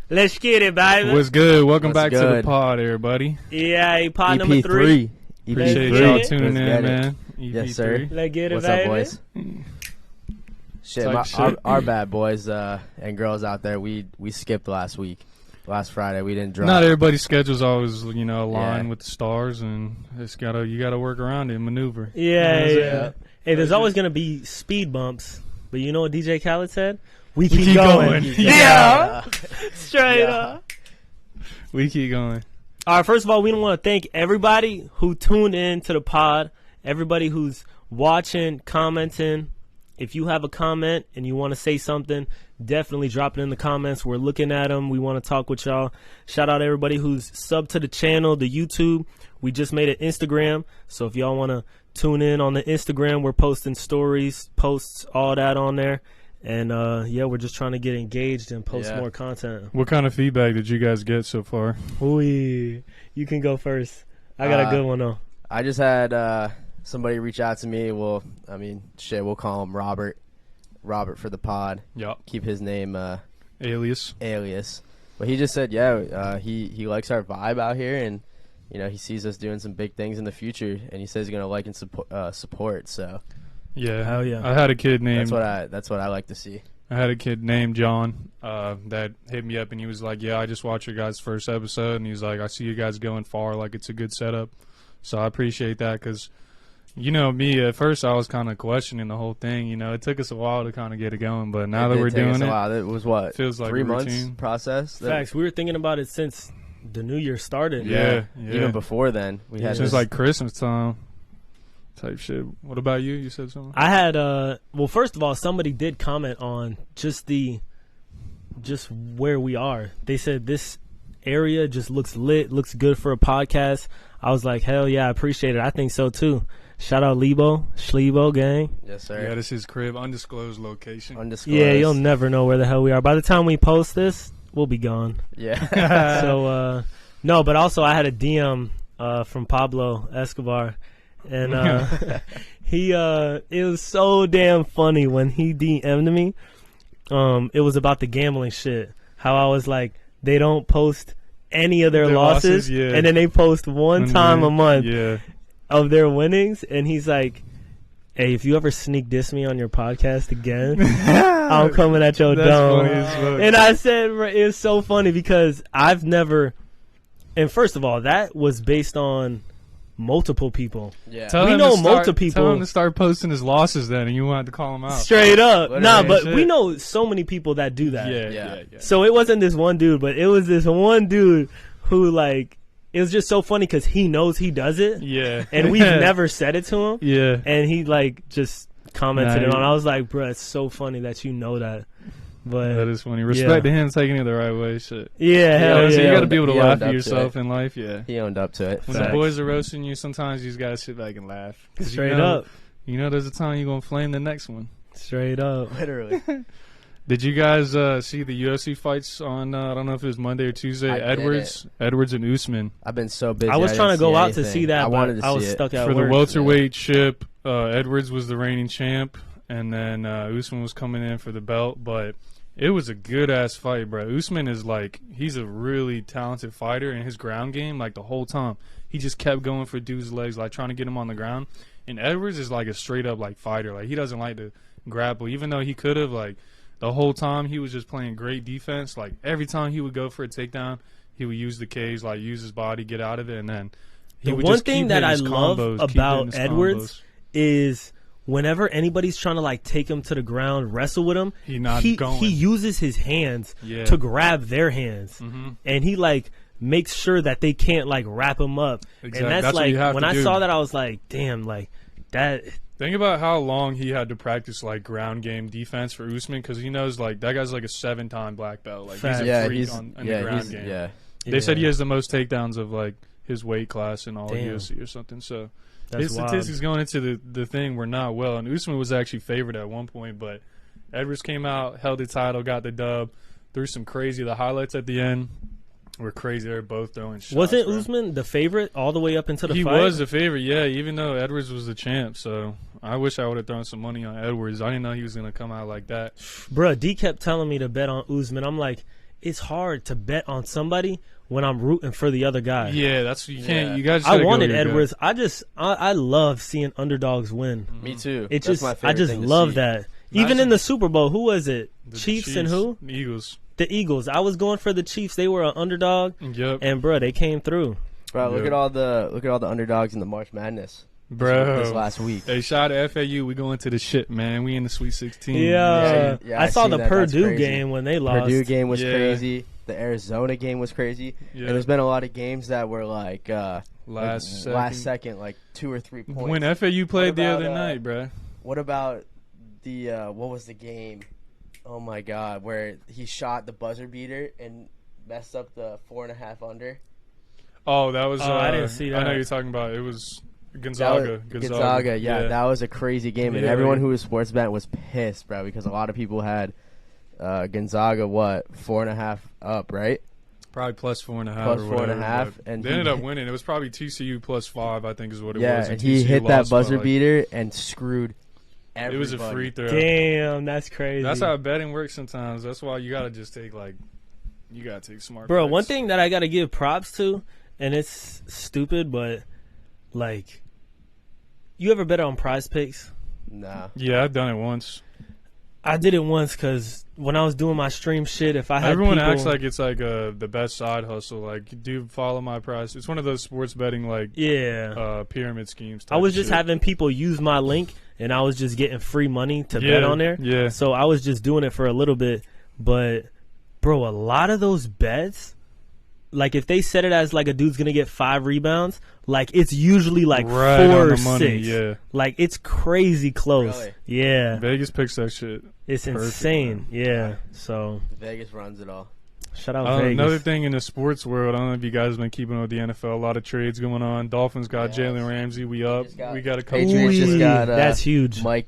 Let's get it, baby. What's good? Welcome back What's to the good? pod, everybody. Yeah, pod number 3. Appreciate Let's y'all get it. tuning Let's in, get it. man. Yes, sir. Let's get it, What's baby. up, boys? Type shit. Our bad, boys and girls out there. We skipped last week. Last Friday, we didn't drop. Not everybody's schedule's always, aligned Yeah. with the stars, and you gotta work around it and maneuver. Yeah, You know what I'm yeah. saying? Hey, there's always going to be speed bumps. But you know what DJ Khaled said? We keep keep going. going. Yeah. Straight Yeah. up. We keep going. All right, first of all, we want to thank everybody who tuned in to the pod, everybody who's watching, commenting. If you have a comment and you want to say something, definitely drop it in the comments. We're looking at them. We want to talk with y'all. Shout out to everybody who's subbed to the channel, the YouTube. We just made an Instagram, so if y'all want to tune in on the Instagram, we're posting stories, posts, all that on there. And, we're just trying to get engaged and post more content. What kind of feedback did you guys get so far? Ooh, you can go first. I got a good one, though. I just had somebody reach out to me. Well, we'll call him Robert. Robert for the pod. Yup. Keep his name Alias. But he just said, he likes our vibe out here, and he sees us doing some big things in the future, and he says he's gonna like and support. So Yeah. Hell yeah. I had a kid named. that's what I like to see. I had a kid named John that hit me up, and he was like, "Yeah, I just watched your guys' first episode," and he's like, "I see you guys going far. Like, it's a good setup." So I appreciate that because, me at first I was kind of questioning the whole thing. It took us a while to kind of get it going, but now that we're doing it, wow, it was what feels like 3 a months routine. process. Facts. We were thinking about it since the new year started. Yeah. Even before then, we had Since this, like Christmas time type shit. What about you? You said something? I had first of all, somebody did comment on just where we are. They said this area just looks lit, looks good for a podcast. I was like, hell yeah, I appreciate it. I think so too. Shout out Schlebo gang. Yes, sir. Yeah, this is crib, undisclosed location. Undisclosed. Yeah, you'll never know where the hell we are. By the time we post this, we'll be gone. Yeah. So no, but also I had a DM from Pablo Escobar, and it was so damn funny when he DM'd me. It was about the gambling shit. How I was like, they don't post any of their losses, yeah. and then they post one time a month Yeah. of their winnings, and he's like, hey, if you ever sneak diss me on your podcast again, I'm coming at your That's dome. funny as fuck. And I said, it's so funny because I've never, and first of all, that was based on multiple people. Yeah. Tell We him know to start- multiple people. Tell him to start posting his losses then, and you won't have to call him out. Straight up. Literally. Nah, but Shit. we know so many people that do that. Yeah. So it wasn't this one dude, but it was this one dude who, like, it was just so funny because he knows he does it. Yeah. And we've never said it to him. Yeah. And he, like, just commented Nah, it on. I was like, bro, it's so funny that you know that. But That is funny. Respect to him taking it the right way. Shit. yeah, hell So yeah. you got to be able to He laugh owned at up to yourself it. in life. Yeah. He owned up to it. When Facts. the boys are roasting you, sometimes you just got to sit back and laugh. 'Cause Straight you know, up. there's a time you're going to flame the next one. Straight up. Literally. Did you guys see the UFC fights on, I don't know if it was Monday or Tuesday, I Edwards and Usman? I've been so busy. I was didn't trying to go see out to anything. see that, I wanted but to I see was it. stuck at For the work. welterweight chip, Edwards was the reigning champ, and then Usman was coming in for the belt, but it was a good-ass fight, bro. Usman is he's a really talented fighter, and his ground game, the whole time, he just kept going for dude's legs, trying to get him on the ground. And Edwards is a straight-up, fighter. He doesn't like to grapple, even though he could have, the whole time he was just playing great defense. Every time he would go for a takedown, he would use the cage, use his body, get out of it, and then he The would one just thing keep that hitting I his love combos, keep about hitting his Edwards combos. is whenever anybody's trying to take him to the ground, wrestle with him, he uses his hands to grab their hands, and he makes sure that they can't wrap him up. Exactly. And that's what you have when to I do. saw that, I was like, damn, that. Think about how long he had to practice ground game defense for Usman, because he knows that guy's a 7-time black belt. He's Facts. a freak on the ground game. Yeah. They said he has the most takedowns of his weight class in all of Damn. UFC or something. So That's his statistics going into the thing were not well, and Usman was actually favored at one point, but Edwards came out, held the title, got the dub, threw some crazy. The highlights at the end were crazy. They were both throwing shots. Wasn't bro. Usman the favorite all the way up into the He fight? was the favorite, yeah, even though Edwards was the champ. So I wish I would have thrown some money on Edwards. I didn't know he was going to come out like that. Bruh, D kept telling me to bet on Usman. I'm like, it's hard to bet on somebody when I'm rooting for the other guy. Yeah, that's you can't. Yeah. You guys. I wanted Edwards. I love seeing underdogs win. Me too. It That's just my I favorite just thing to love see. that. Even Imagine- in the Super Bowl, who was it? The Chiefs and who? The Eagles. The Eagles. I was going for the Chiefs. They were an underdog, Yep. and bro, they came through. Bro, look Yeah. at all the underdogs in the March Madness. Bro. This last week. Hey, shout out to FAU. We going to the shit, man. We in the Sweet 16. Yeah, Yeah, I I saw seen the that. That's Purdue crazy. game when they lost. Purdue game was Yeah. crazy. The Arizona game was crazy. Yeah. And there's been a lot of games that were like Last second, like 2 or 3 points. When FAU played the about, other night, bro. What about the what was the game? Oh my God, where he shot the buzzer beater and messed up the 4.5 under. Oh, that was. Oh, I didn't see I know that. you're talking about. It was That Gonzaga. was- Gonzaga, yeah, that was a crazy game, and Yeah, everyone like- who was sports betting was pissed, bro, because a lot of people had Gonzaga 4.5 up, right? Probably plus 4.5. Plus or whatever, 4.5, but and they he- ended up winning. It was probably TCU plus 5. I think is what it Yeah, was. and he TCU hit that lost by, buzzer like- beater and screwed It everybody. was a free throw. Damn, that's crazy. That's how betting works sometimes. That's why you gotta just take you gotta take smart. Bro, bets. one thing that I gotta give props to, and it's stupid, but like, you ever bet on Prize Picks? Nah. Yeah, I've done it once. I did it once because when I was doing my stream shit, if I had Everyone people, acts like it's like the best side hustle. Like, dude, follow my price. It's one of those sports betting pyramid schemes. I type was just shit. having people use my link, and I was just getting free money to bet on there. Yeah. So I was just doing it for a little bit, but bro, a lot of those bets, like if they set it as like a dude's gonna get 5 rebounds, like it's usually like Right 4 on or the money, 6. yeah. Like it's crazy close. Really? Yeah, Vegas picks that shit. it's perfect, insane. man. Yeah. So Vegas runs it all. shout out Vegas. Another thing in the sports world, I don't know if you guys have been keeping up with the NFL. A lot of trades going on. Dolphins got Yes. Jalen Ramsey. We up. just got- We got a couple. Patriots just Ooh, got that's huge. Mike,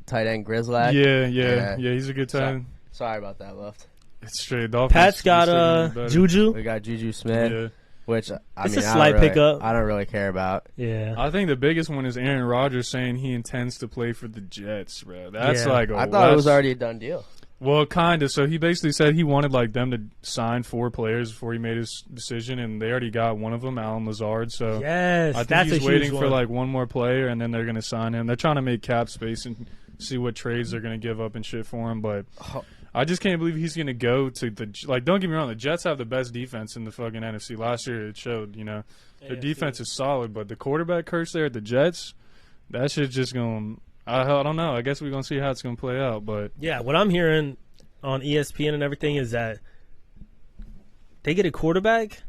tight end Grizzlack. Yeah. He's a good time. Sorry about that, Left. It's straight. Dolphins. Pat's got better. Juju. We got Juju Smith, Yeah. which I It's mean, a I slight don't really, pickup. I don't really care about. Yeah. I think the biggest one is Aaron Rodgers saying he intends to play for the Jets, bro. That's Yeah. like I thought it was already a done deal. Well, kind of. So he basically said he wanted like them to sign 4 players before he made his decision, and they already got one of them, Alan Lazard. So Yes, I think that's he's a waiting huge for one. like one more player, and then they're gonna sign him. They're trying to make cap space and see what trades they're gonna give up and shit for him. But Oh. I just can't believe he's gonna go to the like. Don't get me wrong, the Jets have the best defense in the fucking NFC. Last year it showed. You know, their AFC. defense is solid, but the quarterback curse there at the Jets, that shit's just going. I don't know. I guess we're gonna see how it's gonna play out, but. Yeah, what I'm hearing on ESPN and everything is that they get a quarterback.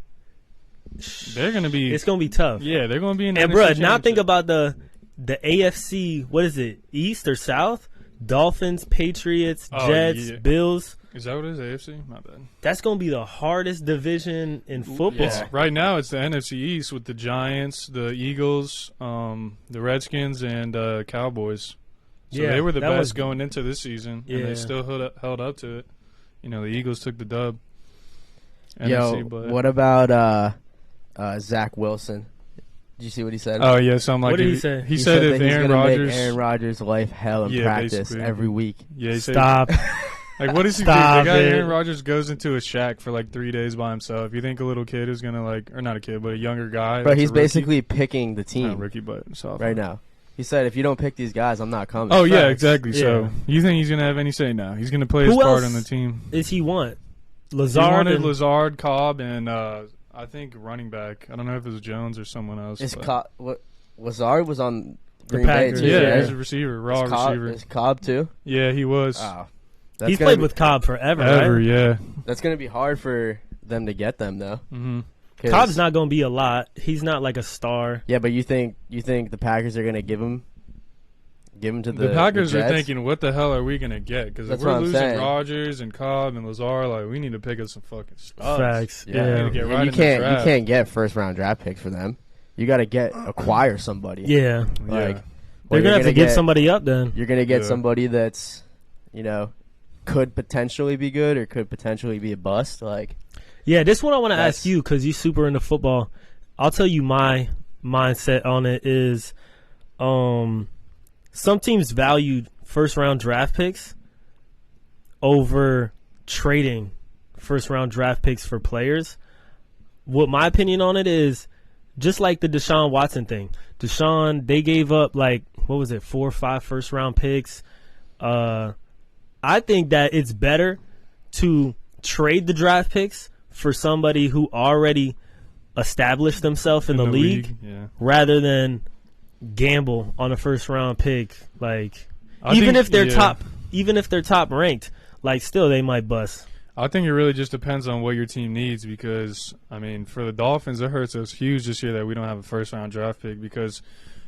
They're gonna be. It's gonna be tough. Yeah, they're gonna be in. The And NFC bro, now think Championship. about the AFC. What is it? East or South? Dolphins, Patriots, Oh, Jets, yeah. Bills. Is that what it is? AFC? My bad. That's gonna be the hardest division in football. It's, right now, it's the NFC East with the Giants, the Eagles, the Redskins, and Cowboys. So Yeah, they were the that best was- going into this season, and Yeah. they still held up to it. You know, the Eagles took the dub. Yo, NFC, but what about Zach Wilson? Did you see what he said? oh yeah, so I'm like, What did he if- say? He said that if he's Aaron gonna make Rodgers, Aaron Rodgers' life hell in Yeah, practice basically. every week. yeah, he said, Stop. like, what does he do? Stop The guy it. Aaron Rodgers goes into a shack for like 3 days by himself. You think a little kid is gonna like, or not a kid, but a younger guy? But that's he's a rookie? basically picking the not team rookie, but sophomore. right now. He said, if you don't pick these guys, I'm not coming. Oh yeah, Facts. exactly. Yeah. So you think he's gonna have any say now? He's gonna play his Who part else on the team. Is he want? He Lazard wanted and Lazard, Cobb, and I think running back. I don't know if it was Jones or someone else. Is but- what Lazard was on Green Bay Packers, too, yeah, right? he's a receiver, raw Is Cobb, receiver. is Cobb too? Yeah, he was. Oh. he's gonna played be- with Cobb forever, Ever, right? yeah. That's going to be hard for them to get them though. hmm 'Cause- Cobb's not gonna be a lot. He's not like a star. Yeah, but you think the Packers are going to give him to the Packers the are Jets? thinking, what the hell are we gonna get? Because if That's we're what I'm losing saying. Rodgers and Cobb and Lazard, like we need to pick up some fucking stuff. Facts. Yeah, Yeah. Get And right you in the can't draft. get first round draft picks for them. You got to acquire somebody. Yeah. Yeah. Like, They're well, gonna have to give get somebody up then. You're gonna get Yeah. somebody that's, could potentially be good or could potentially be a bust. Like, Yeah, this one I want to That's- ask you because you're super into football. I'll tell you my mindset on it is, some teams value first round draft picks over trading first-round draft picks for players. What my opinion on it is, just like the Deshaun Watson thing. Deshaun, they gave up, 4 or 5 first-round picks. I think that it's better to trade the draft picks for somebody who already established themselves in the league rather than gamble on a first-round pick. Even if they're top ranked, still they might bust. I think it really just depends on what your team needs because, for the Dolphins, it hurts us huge this year that we don't have a first-round draft pick because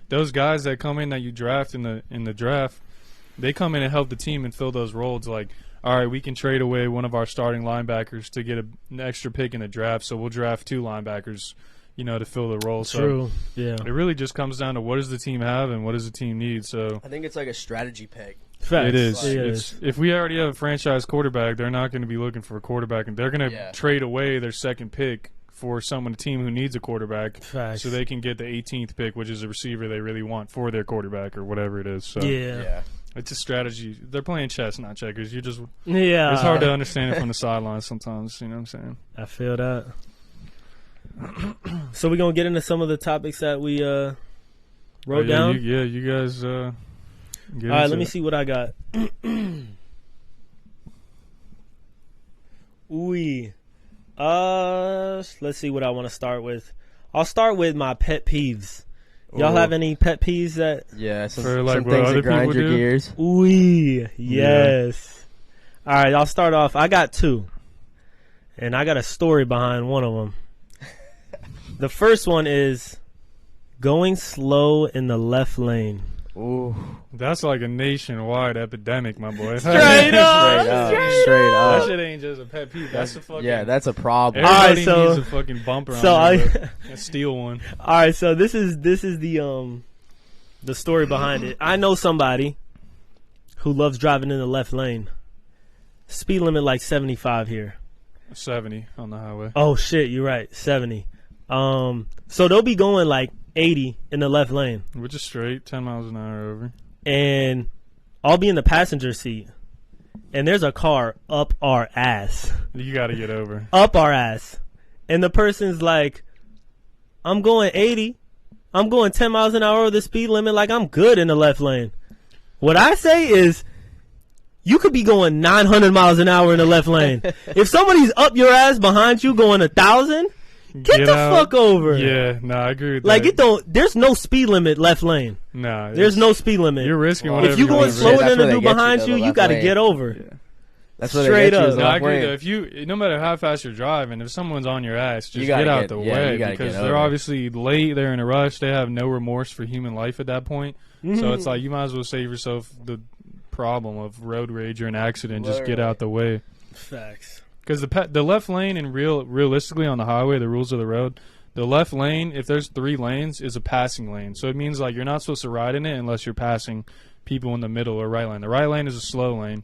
those guys that come in that you draft in the draft, they come in and help the team and fill those roles. All right, we can trade away one of our starting linebackers to get an extra pick in the draft, so we'll draft 2 linebackers, to fill the role. True, yeah. It really just comes down to what does the team have and what does the team need. So I think it's like a strategy pick. Facts. It is. If we already have a franchise quarterback, they're not going to be looking for a quarterback, and they're going to trade away their second pick for someone, a team who needs a quarterback, Facts. so they can get the 18th pick, which is a receiver they really want for their quarterback or whatever it is. So Yeah. it's a strategy. They're playing chess, not checkers. It's Yeah. hard to understand it from the sidelines sometimes. You know what I'm saying? I feel that. So we're going to get into some of the topics that we wrote down? You guys all right, let me see what I got. Let's see what I want to start with. I'll start with my pet peeves. Y'all have any pet peeves that? Yeah, some what things other that grind people your do? gears. Yes. All right, I'll start off. I got 2, and I got a story behind one of them. The first one is going slow in the left lane. Ooh. That's like a nationwide epidemic, my boy. Straight up. That shit ain't just a pet peeve. That's a fucking that's a problem. Everybody All right, needs a fucking bumper on a steel one. All right, so this is the story behind it. I know somebody who loves driving in the left lane. Speed limit 75 here. 70 on the highway. Oh shit, you're right, 70. So they'll be going 80 in the left lane, Which is straight, 10 miles an hour over. and I'll be in the passenger seat, and there's a car up our ass. You got to get over. Up our ass. And the person's like, I'm going 80. I'm going 10 miles an hour over the speed limit. I'm good in the left lane. What I say is, you could be going 900 miles an hour in the left lane. If somebody's up your ass behind you going 1,000, get the fuck over. Yeah, I agree with that. There's no speed limit left lane. Nah. There's no speed limit. You're risking Well, whatever If you're going wanna slower risk. That's than the where dude they get you, behind though, you, the you left got to lane. get over. Yeah. That's what Straight they get you up. is the No, I left agree lane. though. If no matter how fast you're driving, if someone's on your ass, just gotta get out get- the yeah, way you gotta because get they're over. obviously late. They're in a rush. They have no remorse for human life at that point. So it's you might as well save yourself the problem of road rage or an accident. Just get out the way. Facts. Because the left lane and realistically on the highway, the rules of the road, the left lane, if there's 3 lanes, is a passing lane. So it means you're not supposed to ride in it unless you're passing people in the middle or right lane. The right lane is a slow lane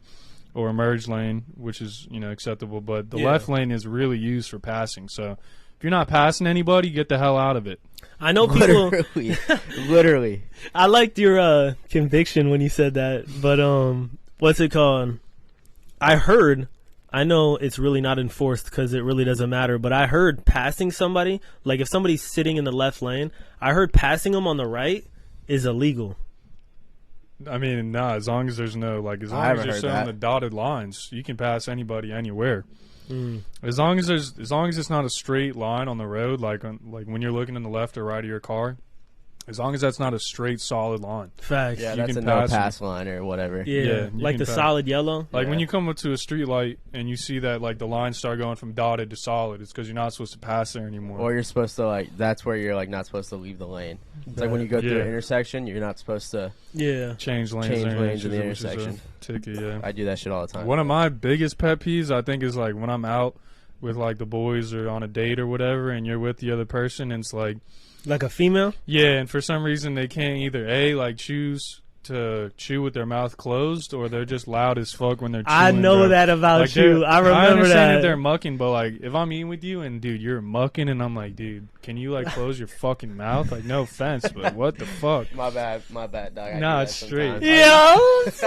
or a merge lane, which is acceptable. But the left lane is really used for passing. So if you're not passing anybody, get the hell out of it. I know people. Literally. I liked your conviction when you said that, but what's it called? I know it's really not enforced because it really doesn't matter, but I heard passing somebody, if somebody's sitting in the left lane, I heard passing them on the right is illegal. I mean, as long as there's no as long as haven't you're heard showing that. the dotted lines, you can pass anybody anywhere. As long as it's not a straight line on the road, when you're looking in the left or right of your car, as long as that's not a straight solid line. Facts. Yeah, You that's can a no pass pass line or whatever. Yeah, you like can the pass. solid yellow. When Yeah. you come up to a street light and you see that the lines start going from dotted to solid, it's because you're not supposed to pass there anymore. Or you're supposed to that's where you're not supposed to leave the lane. It's when you go through Yeah. an intersection, you're not supposed to Yeah. change lanes, change there, lanes in the which is a intersection. ticket, yeah. I do that shit all the time. One of my biggest pet peeves, I think, is when I'm out with the boys or on a date or whatever, and you're with the other person, and it's Like a female? yeah, and for some reason they can't either choose to chew with their mouth closed, or they're just loud as fuck when they're chewing. I know bro. that about you. I I remember understand that. if they're mucking, but if I'm eating with you and dude, you're mucking, and I'm dude, can you close your fucking mouth? No offense, but what the fuck? My bad, dog. I Nah, do it's that straight. sometimes.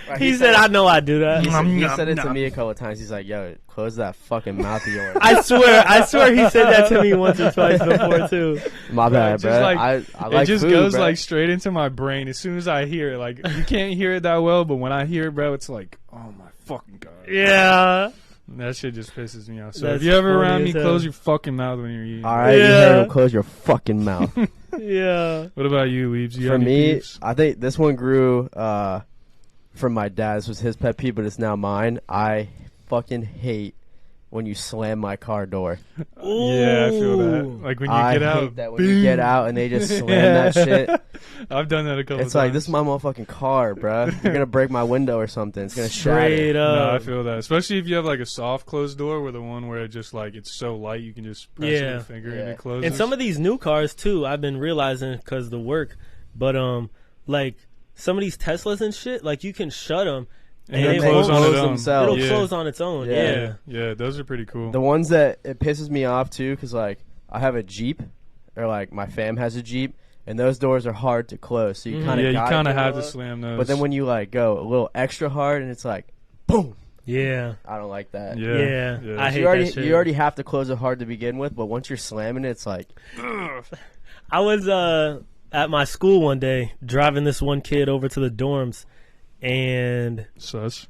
Yo, He said, "I know I do that." He said it to me a couple of times. He's like, "Yo, close that fucking mouth of yours." I swear, he said that to me once or twice before too. My bad, bro. Like, I like it just food, goes bro. like straight into my brain as soon as I hear it. Like you can't hear it that well, but when I hear it, bro, it's like, oh my fucking god. Yeah. That shit just pisses me off. So That's if you ever around funny me, as hell. close your fucking mouth when you're eating. All right, you Yeah. heard him. Close your fucking mouth. What about you, Weebs? You got For any me, peeps? I think this one grew from my dad. This was his pet peeve, but it's now mine. I fucking hate when you slam my car door. Yeah, I feel that. Ooh. Like when you I get out, hate that when you get out and they just slam that shit. I've done that a couple It's times. like, this is my motherfucking car, bruh. You're going to break my window or something. It's going to Straight shatter. No, I up. feel that. Especially if you have like a soft closed door, where the one where it just like it's so light you can just press it with Yeah. your finger and Yeah. it closes. And some of these new cars too, I've been realizing because of the work, but like some of these Teslas and shit, like you can shut them and and it'll it close won't- on its close own. themselves. it'll Yeah. close on its own. Yeah. Yeah. Yeah, those are pretty cool. The ones that it pisses me off too, because like I have a Jeep, or like my fam has a Jeep, and those doors are hard to close. So you kind of yeah, you kind of have to slam those. But then when you like go a little extra hard, and it's like, boom. Yeah. I don't like that. yeah, Yeah. I hate You already that shit. you already have to close it hard to begin with, but once you're slamming it, it's like, I was at my school one day driving this one kid over to the dorms, and sus.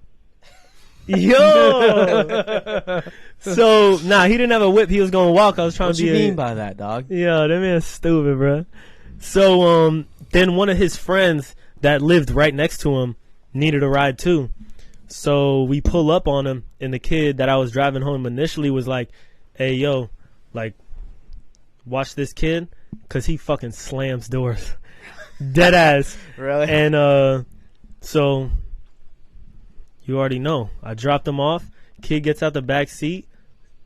yo, so he didn't have a whip. He was gonna walk. I was trying what to you be. mean by that, dog? Yeah, that man's stupid, bro. So then one of his friends that lived right next to him needed a ride too. So we pull up on him, and the kid that I was driving home initially was like, "Hey, yo, like, watch this kid, cause he fucking slams doors, dead ass." Really? And so you already know. I dropped him off. Kid gets out the back seat.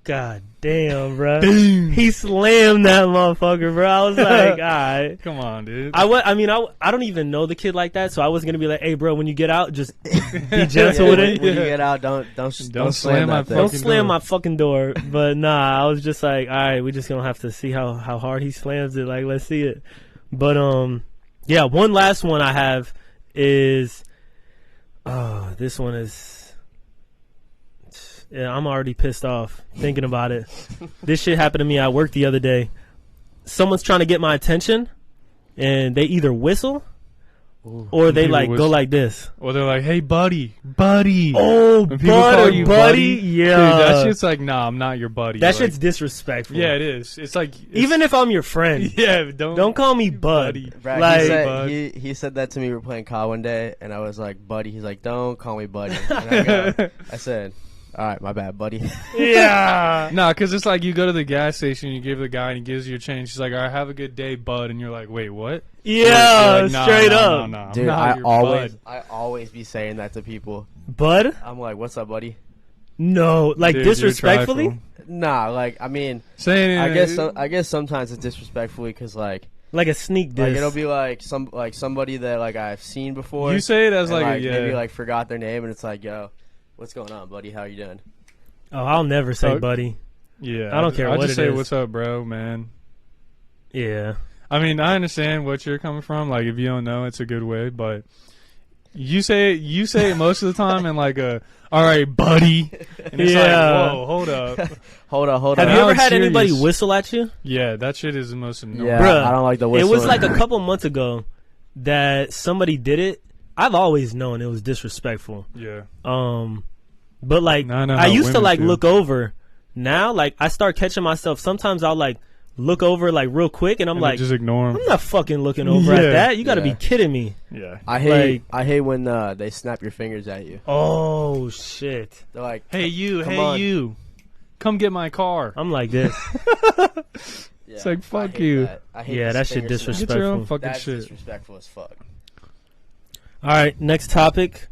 God damn, bro. He slammed that motherfucker, bro. I was like, all right. Come on, dude. I don't even know the kid like that, so I was gonna be like, hey, bro, when you get out, just be gentle with it. When you get out, don't slam my that thing. Don't fucking slam door. my fucking door. But nah, I was just like, all right, we're just gonna have to see how hard he slams it. Like, let's see it. But yeah, one last one I have is, this one is. Yeah, I'm already pissed off thinking about it. This shit happened to me at work the other day. Someone's trying to get my attention, and they either whistle or they People like go whistle. like this. Or they're like, "Hey, buddy." Oh, When people call you buddy, yeah. Dude, that shit's like, nah, I'm not your buddy. That Like, shit's disrespectful. yeah, it is. It's like Even if I'm your friend, yeah, don't call me bud. buddy. Brad, Like- bud. he said that to me. We were playing COD one day, and I was like, "Buddy." He's like, "Don't call me buddy." And I said, "All right, my bad, buddy." Yeah. Nah, because it's like you go to the gas station, you give the guy, and he gives you a change. He's like, "All right, have a good day, bud," and you're like, "Wait, what?" Yeah, You're like, "Nah, straight nah, up. nah, I'm Dude, not your bud." I always be saying that to people. Bud? I'm like, "What's up, buddy?" No, like Dude, you're disrespectfully? trifling. Nah, like I mean, Saying it, I guess sometimes it's disrespectfully because like Like a sneak diss. it'll be like somebody that like I've seen before. you say it as and, like, yeah. maybe like forgot their name, and it's like, "Yo, what's going on, buddy? How you doing?" Oh, I'll never say Oh. buddy. Yeah, I don't care I'll what just it say, is. "What's up, bro, man?" Yeah. I mean, I understand what you're coming from. Like, if you don't know, it's a good way, but you say it most of the time in like a, "All right, buddy," and it's Yeah. like, "Whoa, hold up." Hold on. Have you Now ever it's had anybody serious. whistle at you? Yeah, that shit is the most annoying. Yeah, Bruh, I don't like the It whistle. was like a couple months ago that somebody did it. I've always known it was disrespectful. Yeah. But like Now I know I how used to women like feel. look over. Now like I start catching myself. Sometimes I'll like look over like real quick, and I'm And like, just ignore him. I'm not fucking looking over Yeah. at that. You got to Yeah. be kidding me. Yeah. I hate when they snap your fingers at you. Oh shit! They're like, Hey you, Come hey on. you, come get my car. I'm like this. yeah, It's like, I fuck hate you. that. I hate Yeah, this that shit finger snap. disrespectful. Get your own fucking That's shit. disrespectful as fuck. All right, next topic.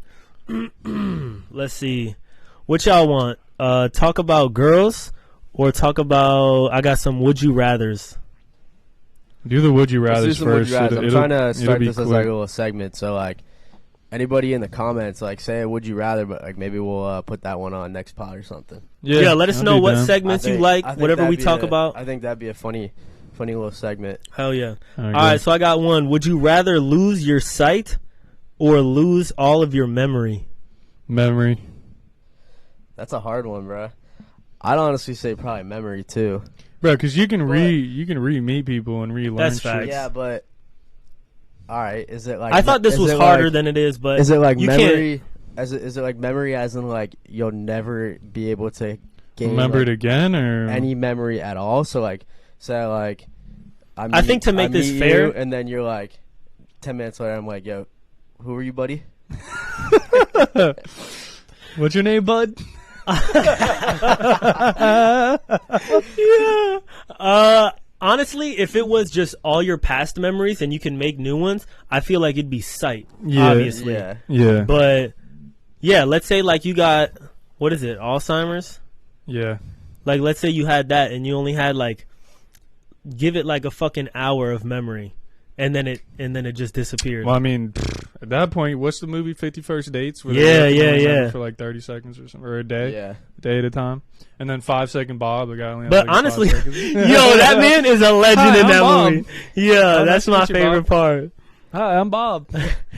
Let's see. What y'all want? Talk about girls or talk about? I got some would you rather's. Do the would you Let's do rather's some would first. you rather. I'm trying to start be this as quick. like a little segment. So like, anybody in the comments like say would you rather, but like maybe we'll put that one on next pod or something. Yeah, let us I'll know be what down. segments I you think- like. I think Whatever we that'd be talk a- about. I think that'd be a funny little segment. Hell yeah! All All right, so I got one. Would you rather lose your sight or lose all of your memory? Memory. That's a hard one, bro. I'd honestly say probably memory too. Bro, because you can re-meet people and relearn That's shit. facts. Yeah, but all right, is it like I thought this is was it harder like, than it is, but is it like you memory? Is it like memory as in like you'll never be able to gain Remember like, it again, or any memory at all? So like, say like, I think to make this meet fair- you, and then you're like, 10 minutes later, I'm like, yo, who are you, buddy? What's your name, bud? Yeah. Honestly, if it was just all your past memories and you can make new ones, I feel like it'd be sight. Yeah. Obviously. Yeah. Yeah. But yeah, let's say like you got, what is it, Alzheimer's? Yeah. Like let's say you had that and you only had like, give it like a fucking hour of memory, and then it just disappeared. Well, I mean, at that point, what's the movie 50 First Dates? Where Yeah, they only remember yeah. For like 30 seconds or something, or a day, Yeah. day at a time, and then 5 Second Bob, the guy only. Has But like honestly, 5 seconds. yo, that man is a legend Hi, in I'm that Bob. movie. Yeah, Oh, that's nice to my meet you, favorite Bob. part. Hi, I'm Bob.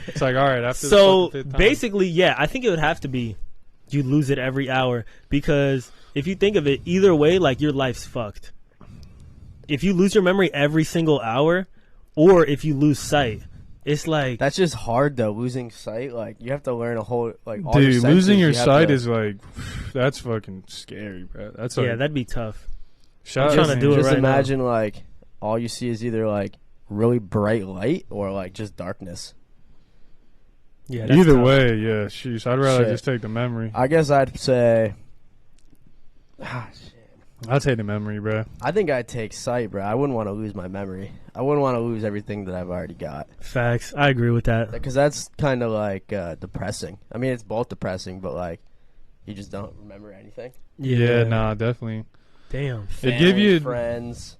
It's like, all right, after So the fucking 5th time. basically, yeah, I think it would have to be you lose it every hour, because if you think of it, either way, like your life's fucked. If you lose your memory every single hour, or if you lose sight, it's like That's just hard though. Losing sight, like you have to learn a whole like. All your dude, senses, losing your you have sight to- is like, that's fucking scary, bro. That's like, yeah, that'd be tough. shout I'm out trying to man. do it Just right now. imagine like all you see is either like really bright light or like just darkness. Yeah, that's Either tough. way, yeah, sheesh. I'd rather Shit. just take the memory. I guess I'd say. Shit. I'll take the memory, bro. I think I'd take sight, bro. I wouldn't want to lose my memory. I wouldn't want to lose everything that I've already got. Facts. I agree with that. Because that's kind of like depressing. I mean, it's both depressing, but like you just don't remember anything. Yeah, nah, definitely. Damn. It'd give you- friends.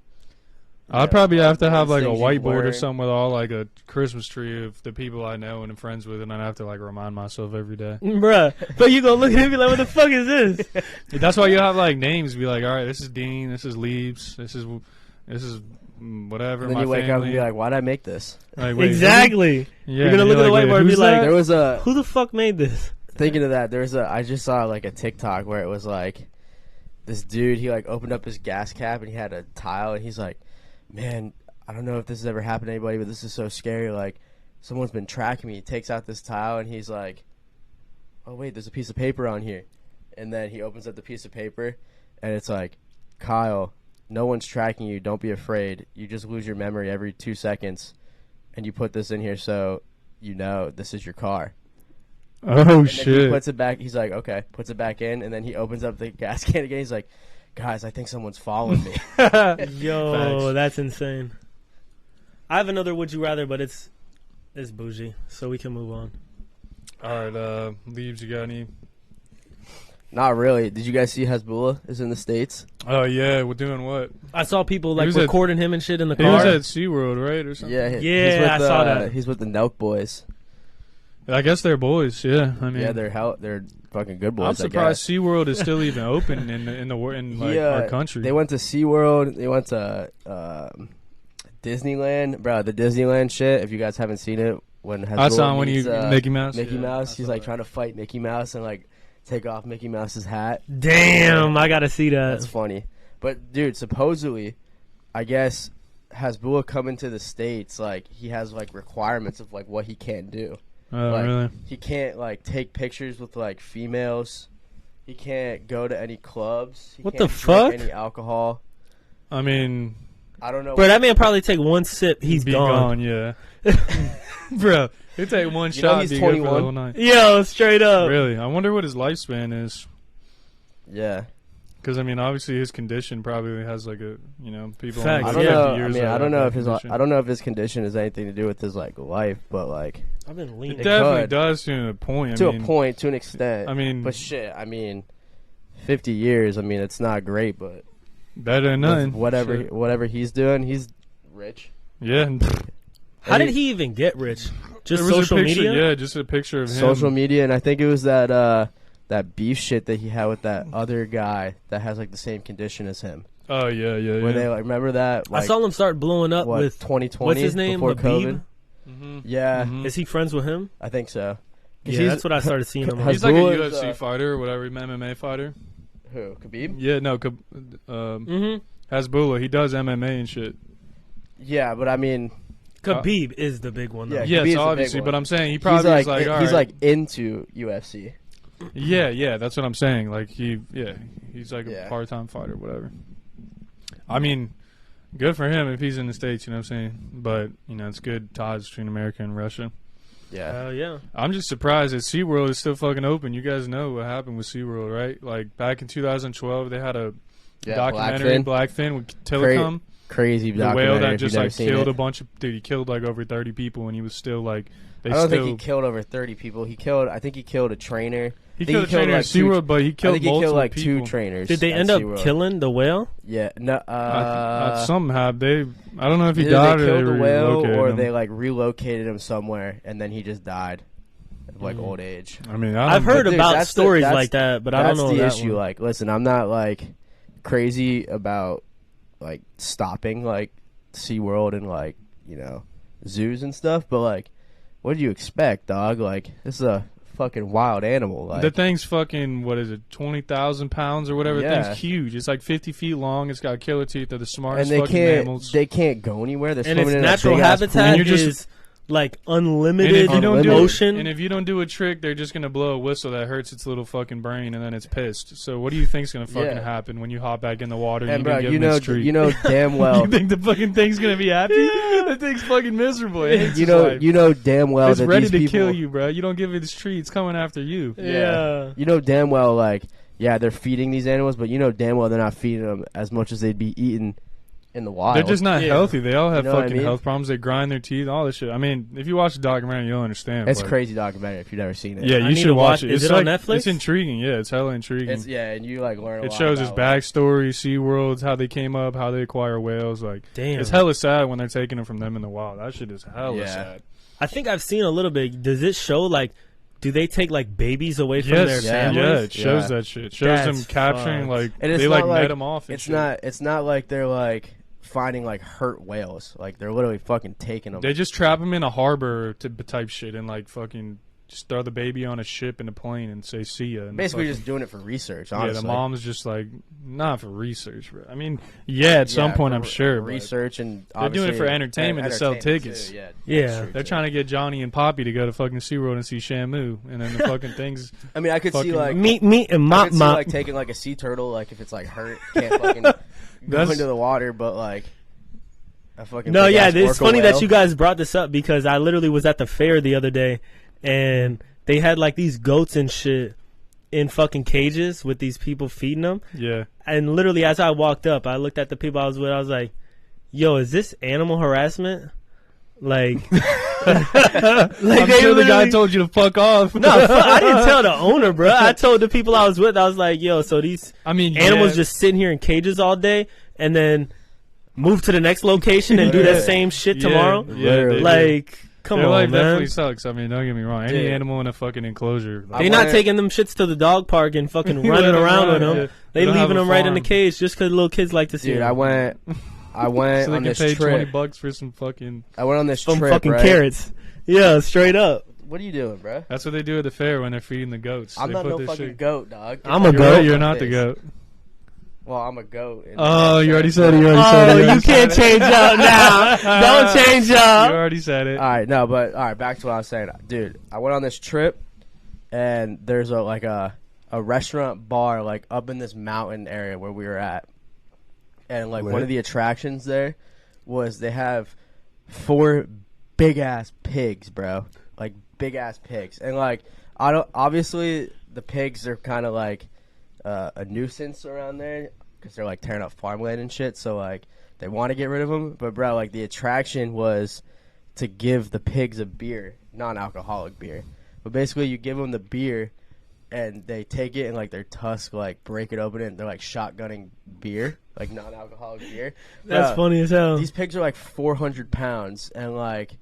I'd probably have to have like a things you've whiteboard or learned. something with all like a Christmas tree of the people I know and I'm friends with, and I'd have to like remind myself every day. Bruh. But you gonna look at him and be like, what the fuck is this? That's why you have like names. Be like, all right, this is Dean, this is Leaves, this is whatever. And then my you wake family. up and be like, "Why'd I make this?" Like, wait, Exactly. yeah, You're gonna and look at the like, whiteboard and who's be like, that? There was a Who the fuck made this? thinking of that. I just saw like a TikTok where it was like this dude. He like opened up his gas cap and he had a tile and he's like, "Man, I don't know if this has ever happened to anybody, but this is so scary. Like, someone's been tracking me." He takes out this tile and he's like, "Oh wait, there's a piece of paper on here," and then he opens up the piece of paper and it's like, "Kyle, no one's tracking you. Don't be afraid. You just lose your memory every 2 seconds, and you put this in here so you know this is your car." Oh And then he shit! puts it back. He's like, "Okay," puts it back in, and then he opens up the gas can again. He's like, "Guys, I think someone's following me." Yo, Facts. that's insane. I have another would you rather, but it's bougie, so we can move on. All right, Leaves. You got any? Not really. Did you guys see Hasbullah is in the States? Oh yeah, we're doing what? I saw people He like was at- recording him and shit in the He was car. at SeaWorld, right, or something? Yeah, Yeah, he's with I saw that. He's with the Nelk boys. I guess they're boys. Yeah, I mean, Yeah, they're fucking good boys. I'm I surprised guess. SeaWorld is still even open in like our country. They went to SeaWorld. They went to Disneyland, bro. The Disneyland shit. If you guys haven't seen it, when I saw Hasbullah him when meets, you Mickey Mouse. Mickey Yeah, Mouse, I he's saw like that. trying to fight Mickey Mouse and like take off Mickey Mouse's hat. Damn, I gotta see that. That's funny. But dude, supposedly, I guess Hasbullah coming to the States, like he has like requirements of like what he can't do. Oh like, really? He can't like take pictures with like females. He can't go to any clubs. He What can't the fuck? drink any alcohol. I mean, I don't know. Bro, that man probably take one sip, he's be gone. Yeah, bro, he take one You know shot. he's Be good for the 21? whole night. Yo, straight up. Really? I wonder what his lifespan is. Yeah. Because I mean, obviously his condition probably has like a people. Facts. only I live don't Yeah. 50 know. I years mean, that I have don't know that if his condition. I don't know if his condition has anything to do with his like life, but like I've been It leaning. definitely could. does to a point. to I mean, a point, to an extent. I mean, But shit, I mean, 50 years. I mean, it's not great, but better than with nothing. Shit. whatever he's doing, he's rich. Yeah. How did he even get rich? Just There was social a picture, media? Yeah, just a picture of him. Social media, and I think it was that that beef shit that he had with that other guy that has like the same condition as him. Oh yeah, yeah, Where yeah. they like remember that? Like, I saw him start blowing up what, with 2020 what's his name? before Habib? COVID. Mhm. Yeah, Mhm. Is he friends with him? I think so. Yeah, that's what I started seeing him on. He's like a Hasbullah is, UFC fighter or whatever, MMA fighter. Who? Khabib? Yeah, no, Hasbullah. He does MMA and shit. Yeah, but I mean, Khabib is the big one, though. Yeah, Yes, Khabib's the obviously, big but one. I'm saying he probably he's is like, all he's right. like into UFC. Yeah, that's what I'm saying. Like he's like Yeah. a part-time fighter, whatever. I mean, good for him if he's in the States, you know what I'm saying? But, it's good ties between America and Russia. Yeah. Hell yeah. I'm just surprised that SeaWorld is still fucking open. You guys know what happened with SeaWorld, right? Like, back in 2012, they had a documentary, Blackfin with Telecom. Crazy The documentary. whale that if you've just, never like, seen killed it. a bunch of... Dude, he killed, like, over 30 people, and he was still, like... I don't think he killed over 30 people. I think he killed a trainer. He killed a trainer at SeaWorld, but he killed I think he killed, multiple like, people. 2 trainers. Did they at end up SeaWorld. killing the whale? Yeah. No. Somehow, I don't know if he Either died they or killed they the whale relocated or him. they, like, relocated him somewhere, and then he just died of, like, old age. I mean, I've heard Dude, about that's stories that's- like that, but I don't know That's the that issue. one. Like, listen, I'm not, like, crazy about, like, stopping, like, SeaWorld and, like, zoos and stuff, but, like, what do you expect, dog? Like, this is a fucking wild animal. Like, the thing's fucking, 20,000 pounds or whatever. Yeah. The thing's huge. It's like 50 feet long. It's got killer teeth. They're the and smartest they fucking can't mammals. they can't go anywhere. They're And swimming its in natural a big-ass habitat And you're just- is like and unlimited if you don't do ocean. and if you don't do a trick, they're just gonna blow a whistle that hurts its little fucking brain, and then it's pissed. So what do you think's gonna fucking Yeah. happen when you hop back in the water? And you bro, can give them its treat? you know damn well, You think the fucking thing's gonna be happy? That thing's fucking miserable. It hates you its know, life. you know damn well It's that ready these to people, kill you, bro. You don't give it its treat. It's coming after you. Yeah. You know damn well, like, yeah, they're feeding these animals, but you know damn well they're not feeding them as much as they'd be eating in the wild. They're just not Yeah. healthy. They all have You know what I fucking mean? health problems. They grind their teeth, all this shit. I mean, if you watch the documentary, you'll understand. It's but- crazy documentary if you've never seen it. Yeah, I you need should to watch watch- it. is It's it on like- Netflix? It's intriguing. Yeah, it's hella intriguing. And you like learn a It lot shows his about, like, backstory, SeaWorld's, how they came up, how they acquire whales. Like, Damn. it's hella sad when they're taking them from them in the wild. That shit is hella Yeah. sad. I think I've seen a little bit. Does it show like, do they take like babies away from their Yes, families? yeah, it shows Yeah. that shit. It shows them That's capturing, fucked. like, And it's they like not like- net them off and It's shit. It's not like they're like finding like hurt whales. Like they're literally fucking taking them. They just trap them in a harbor type shit and like fucking just throw the baby on a ship in a plane and say see ya. And Basically fucking- just doing it for research. yeah, Honestly, the mom's just like not for research, bro. I mean, yeah, at some point for I'm sure. but research and they're doing it for obviously entertainment to sell entertainment tickets. too, yeah, Yeah. that's true, They're too. trying to get Johnny and Poppy to go to fucking SeaWorld and see Shamu, and then the fucking things. I mean, I could see fucking- like Me and I my could see mom. like taking like a sea turtle, like if it's like hurt, can't fucking go That's- into the water, but like a fucking No, big yeah, ass it's orca funny whale. that you guys brought this up because I literally was at the fair the other day and they had like these goats and shit in fucking cages with these people feeding them. Yeah, And literally as I walked up, I looked at the people I was with. I was like, "Yo, is this animal harassment?" Like, I'm they sure the guy literally- told you to fuck off. No, I didn't tell the owner, bro. I told the people I was with. I was like, "Yo, so these I mean, animals yeah, just sitting here in cages all day, and then move to the next location and do Yeah. that same shit yeah, tomorrow." Yeah, Literally. Like, come their on, life man. definitely sucks. I mean, don't get me wrong. Any Dude. animal in a fucking enclosure. I They not wanna- taking them shits to the dog park and fucking Let running them around run, with them. yeah. They don't have leaving a them right in the farm. cage just because little kids like to see Dude, them. I went so they on can this pay trip. $20 for some fucking. I went on this Some trip, fucking right? carrots. Yeah, straight up. What are you doing, bro? That's what they do at the fair when they're feeding the goats. I'm They not put no this fucking shit- goat, dog. I'm a You're, goat. you're not the goat. Well, I'm a goat. in Oh, that you already sense, said it. but- You already said it. Oh, you already can't said it. change up now. Don't change You up. already said it. All right, no, but all right, back to what I was saying, dude. I went on this trip, and there's a restaurant bar like up in this mountain area where we were at, and like one of the attractions there was they have 4 big ass pigs, bro, like big ass pigs, and like I don't obviously the pigs are kind of like a nuisance around there because they're like tearing up farmland and shit, so like they want to get rid of them, but bro, like the attraction was to give the pigs a beer, non-alcoholic beer. But basically, you give them the beer, and they take it and like their tusk like break it open and they're like shotgunning beer, like non-alcoholic beer. That's Bro, funny as hell. These pigs are like 400 pounds, and like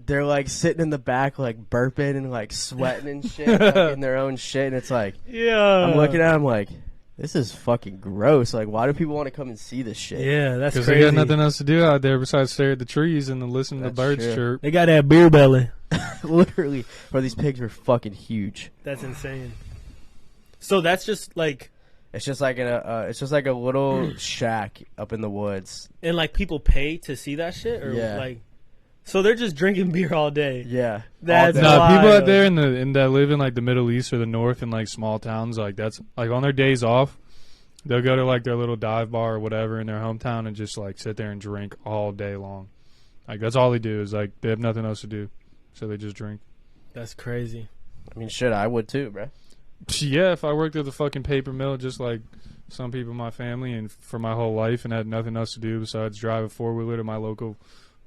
they're like sitting in the back like burping and like sweating and shit, like, in their own shit. And it's like Yeah. I'm looking at them like, This is fucking gross. Like, why do people want to come and see this shit? Yeah, that's Because crazy. they got nothing else to do out there besides stare at the trees and listen to the That's birds true. chirp. They got that beer belly. Literally, bro, these pigs are fucking huge. That's insane. So that's just like, It's just like a little shack up in the woods. and like people pay to see that shit, or Yeah. like, so they're just drinking beer all day. Yeah, That's all No, day. wild. people out there in that live in like the Middle East or the North in like small towns, like that's like on their days off, they'll go to like their little dive bar or whatever in their hometown and just like sit there and drink all day long. Like that's all they do is like they have nothing else to do, so they just drink. That's crazy. I mean, shit, I would too, bro. Yeah, if I worked at the fucking paper mill, just like some people in my family, and for my whole life, and had nothing else to do besides drive a 4-wheeler to my local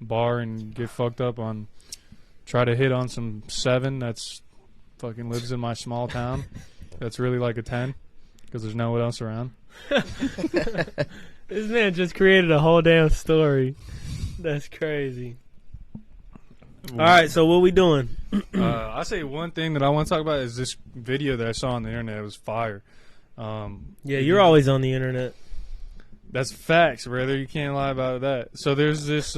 bar and get fucked up on, try to hit on some 7 that's fucking lives in my small town. That's really like a 10 because there's no one else around. This man just created a whole damn story. That's crazy. All right, so what we doing? I say one thing that I want to talk about is this video that I saw on the internet. It was fire. Yeah, you're always on the internet. That's facts, brother. You can't lie about that. So there's this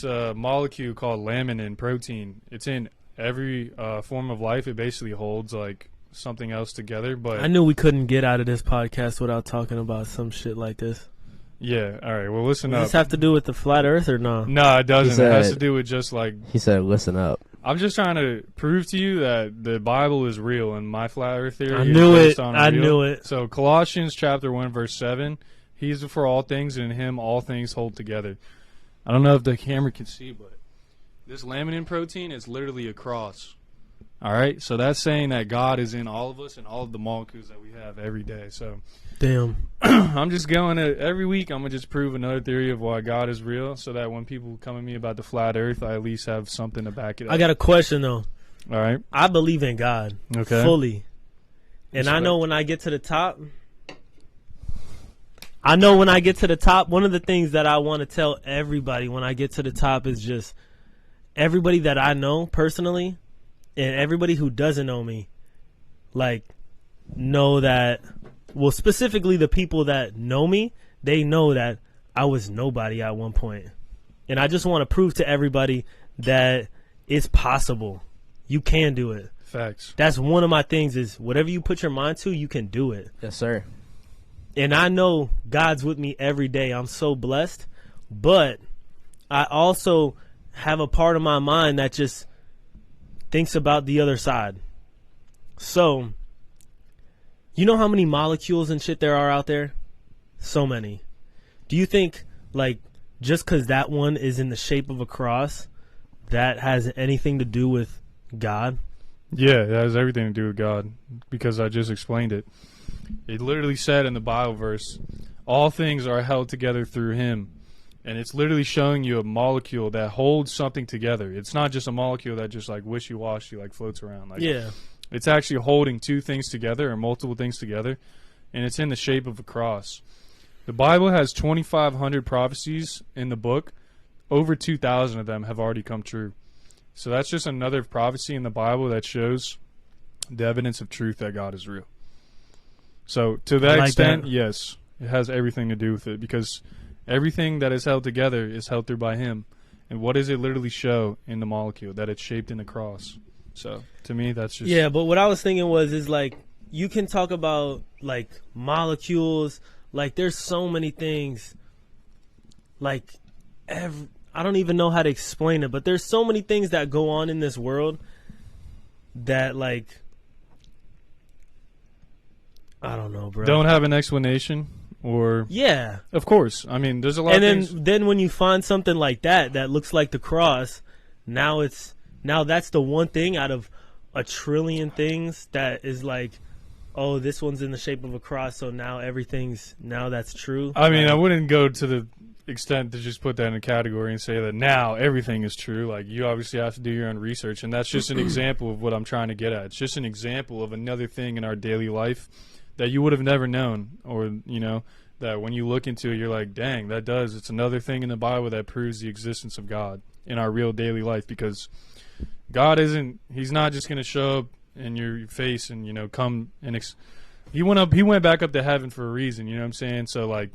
molecule called laminin protein. It's in every form of life. It basically holds like something else together. But I knew we couldn't get out of this podcast without talking about some shit like this. yeah, all right. Well, listen Does up. this have to do with the flat Earth or no? No, it doesn't. He It has said- to do with just like He said, "Listen up." I'm just trying to prove to you that the Bible is real and my flat earth theory I is knew based it. on I real. knew it. So Colossians chapter 1 verse 7, he is before all things and in him all things hold together. I don't know if the camera can see, but this laminin protein is literally a cross. All right? So that's saying that God is in all of us and all of the molecules that we have every day. So Damn. I'm just going to, every week I'm going to just prove another theory of why God is real so that when people come at me about the flat earth, I at least have something to back it up. I got a question though. All right. I believe in God Okay. fully, and I Respect. know when I get to the top. One of the things that I want to tell everybody when I get to the top is just everybody that I know personally and everybody who doesn't know me, like, know that, well, specifically the people that know me, they know that I was nobody at one point. And I just want to prove to everybody that it's possible. You can do it. Facts. That's one of my things is whatever you put your mind to, you can do it. Yes, sir. And I know God's with me every day. I'm so blessed. But I also have a part of my mind that just thinks about the other side. So, you know how many molecules and shit there are out there? So many. Do you think, like, just because that one is in the shape of a cross, that has anything to do with God? Yeah, it has everything to do with God because I just explained it. It literally said in the Bible verse, all things are held together through him. And it's literally showing you a molecule that holds something together. It's not just a molecule that just like wishy-washy, like floats around. Like, Yeah. it's actually holding two things together or multiple things together. And it's in the shape of a cross. The Bible has 2,500 prophecies in the book. Over 2,000 of them have already come true. So that's just another prophecy in the Bible that shows the evidence of truth that God is real. So to that like extent, that. yes, it has everything to do with it because everything that is held together is held through by him. And what does it literally show in the molecule? That it's shaped in a cross. So to me, that's just... Yeah, but what I was thinking is like, you can talk about, like, molecules. Like, there's so many things. Like, I don't even know how to explain it, but there's so many things that go on in this world that, like, I don't know, bro. Don't have an explanation or... Yeah. Of course. I mean, there's a lot And of things... then when you find something like that looks like the cross, now that's the one thing out of a trillion things that is like, oh, this one's in the shape of a cross, so now that's true. I mean, Like, I wouldn't go to the extent to just put that in a category and say that now everything is true. Like, you obviously have to do your own research, and that's just an example of what I'm trying to get at. It's just an example of another thing in our daily life that you would have never known, or, you know, that when you look into it, you're like, dang, it's another thing in the Bible that proves the existence of God in our real daily life, because God he's not just going to show up in your face and, you know, come and he went back up to heaven for a reason, you know what I'm saying? So, like,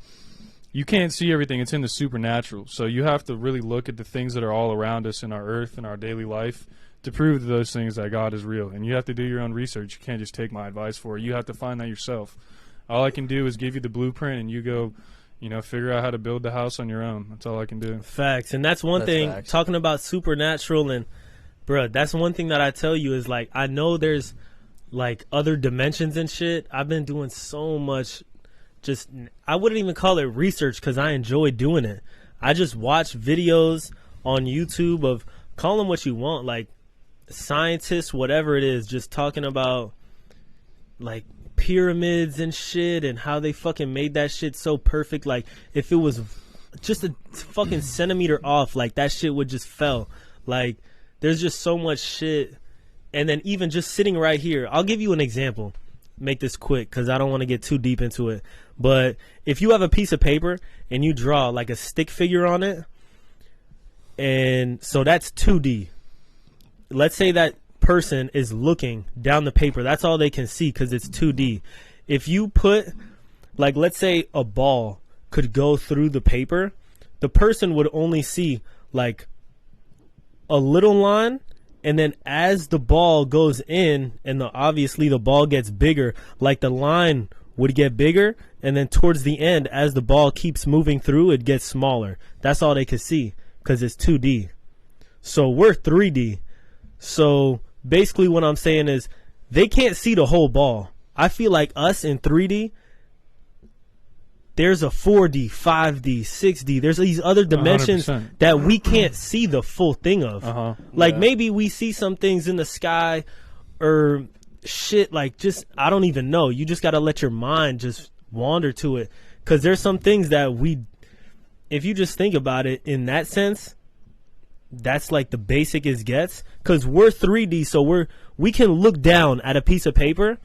you can't see everything. It's in the supernatural. So you have to really look at the things that are all around us in our earth and our daily life to prove to those things that God is real. And you have to do your own research. You can't just take my advice for it. You have to find that yourself. All I can do is give you the blueprint, and you go, you know, figure out how to build the house on your own. That's all I can do. Facts. And that's one thing, facts. talking about supernatural, and, bruh, that's one thing that I tell you is, like, I know there's, like, other dimensions and shit. I've been doing so much, just, I wouldn't even call it research because I enjoy doing it. I just watch videos on YouTube of, call them what you want, like, scientists, whatever it is, just talking about, like, pyramids and shit and how they fucking made that shit so perfect. Like, if it was just a fucking centimeter off, like, that shit would just fell. Like, there's just so much shit. And then even just sitting right here, I'll give you an example. Make this quick because I don't want to get too deep into it. But if you have a piece of paper and you draw like a stick figure on it, and so that's 2D. Let's say that person is looking down the paper. That's all they can see because it's 2D. If you put, like, let's say a ball could go through the paper, the person would only see like a little line, and then as the ball goes in and obviously the ball gets bigger, like, the line would get bigger, and then towards the end, as the ball keeps moving through, it gets smaller. That's all they could see because it's 2D. So we're 3D. So basically what I'm saying is they can't see the whole ball. I feel like us in 3D, there's a 4D, 5D, 6D. There's these other dimensions 100%. that we can't see the full thing of. Like, maybe we see some things in the sky or shit, like, just, I don't even know. You just got to let your mind just wander to it. Because there's some things that if you just think about it in that sense, that's like the basic it gets. Because we're 3D, so we can look down at a piece of paper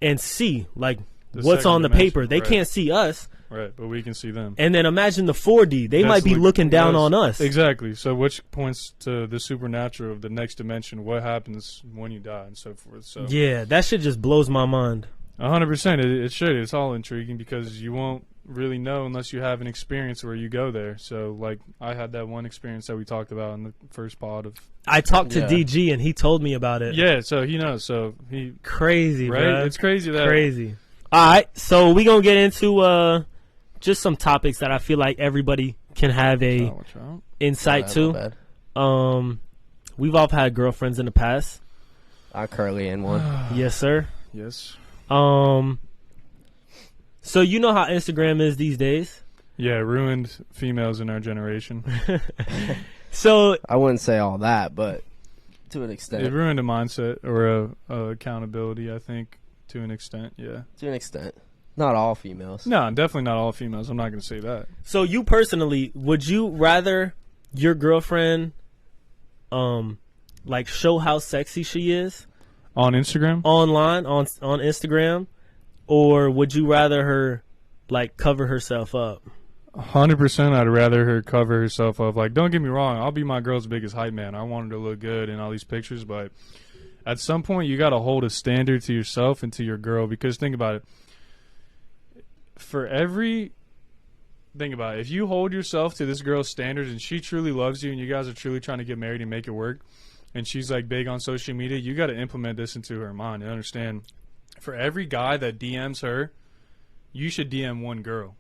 and see, like, what's on the paper. They can't see us. Right, but we can see them. And then imagine the 4D. They might be looking down on us. Exactly. So which points to the supernatural of the next dimension, what happens when you die and so forth. So yeah, that shit just blows my mind. 100%. It should. It's all intriguing because you won't really know unless you have an experience where you go there. So, like, I had that one experience that we talked about in the first pod of. I talked to DG and he told me about it. Yeah, so he knows. So he crazy, right? Bro. It's crazy that crazy. All right, so we gonna get into just some topics that I feel like everybody can have a insight to. We've all had girlfriends in the past. I'm currently in one. Yes, sir. Yes. So you know how Instagram is these days. Yeah, ruined females in our generation. So I wouldn't say all that, but to an extent. It ruined a mindset or a accountability, I think, to an extent, yeah. To an extent. Not all females. No, definitely not all females. I'm not going to say that. So you personally, would you rather your girlfriend like show how sexy she is on Instagram? Online, on Instagram? Or would you rather her, like, cover herself up? 100%, I'd rather her cover herself up. Like, don't get me wrong, I'll be my girl's biggest hype man. I want her to look good in all these pictures, but at some point you got to hold a standard to yourself and to your girl. Because think about it. If you hold yourself to this girl's standards and she truly loves you and you guys are truly trying to get married and make it work, and she's, like, big on social media, you got to implement this into her mind and understand. For every guy that DMs her, you should DM one girl.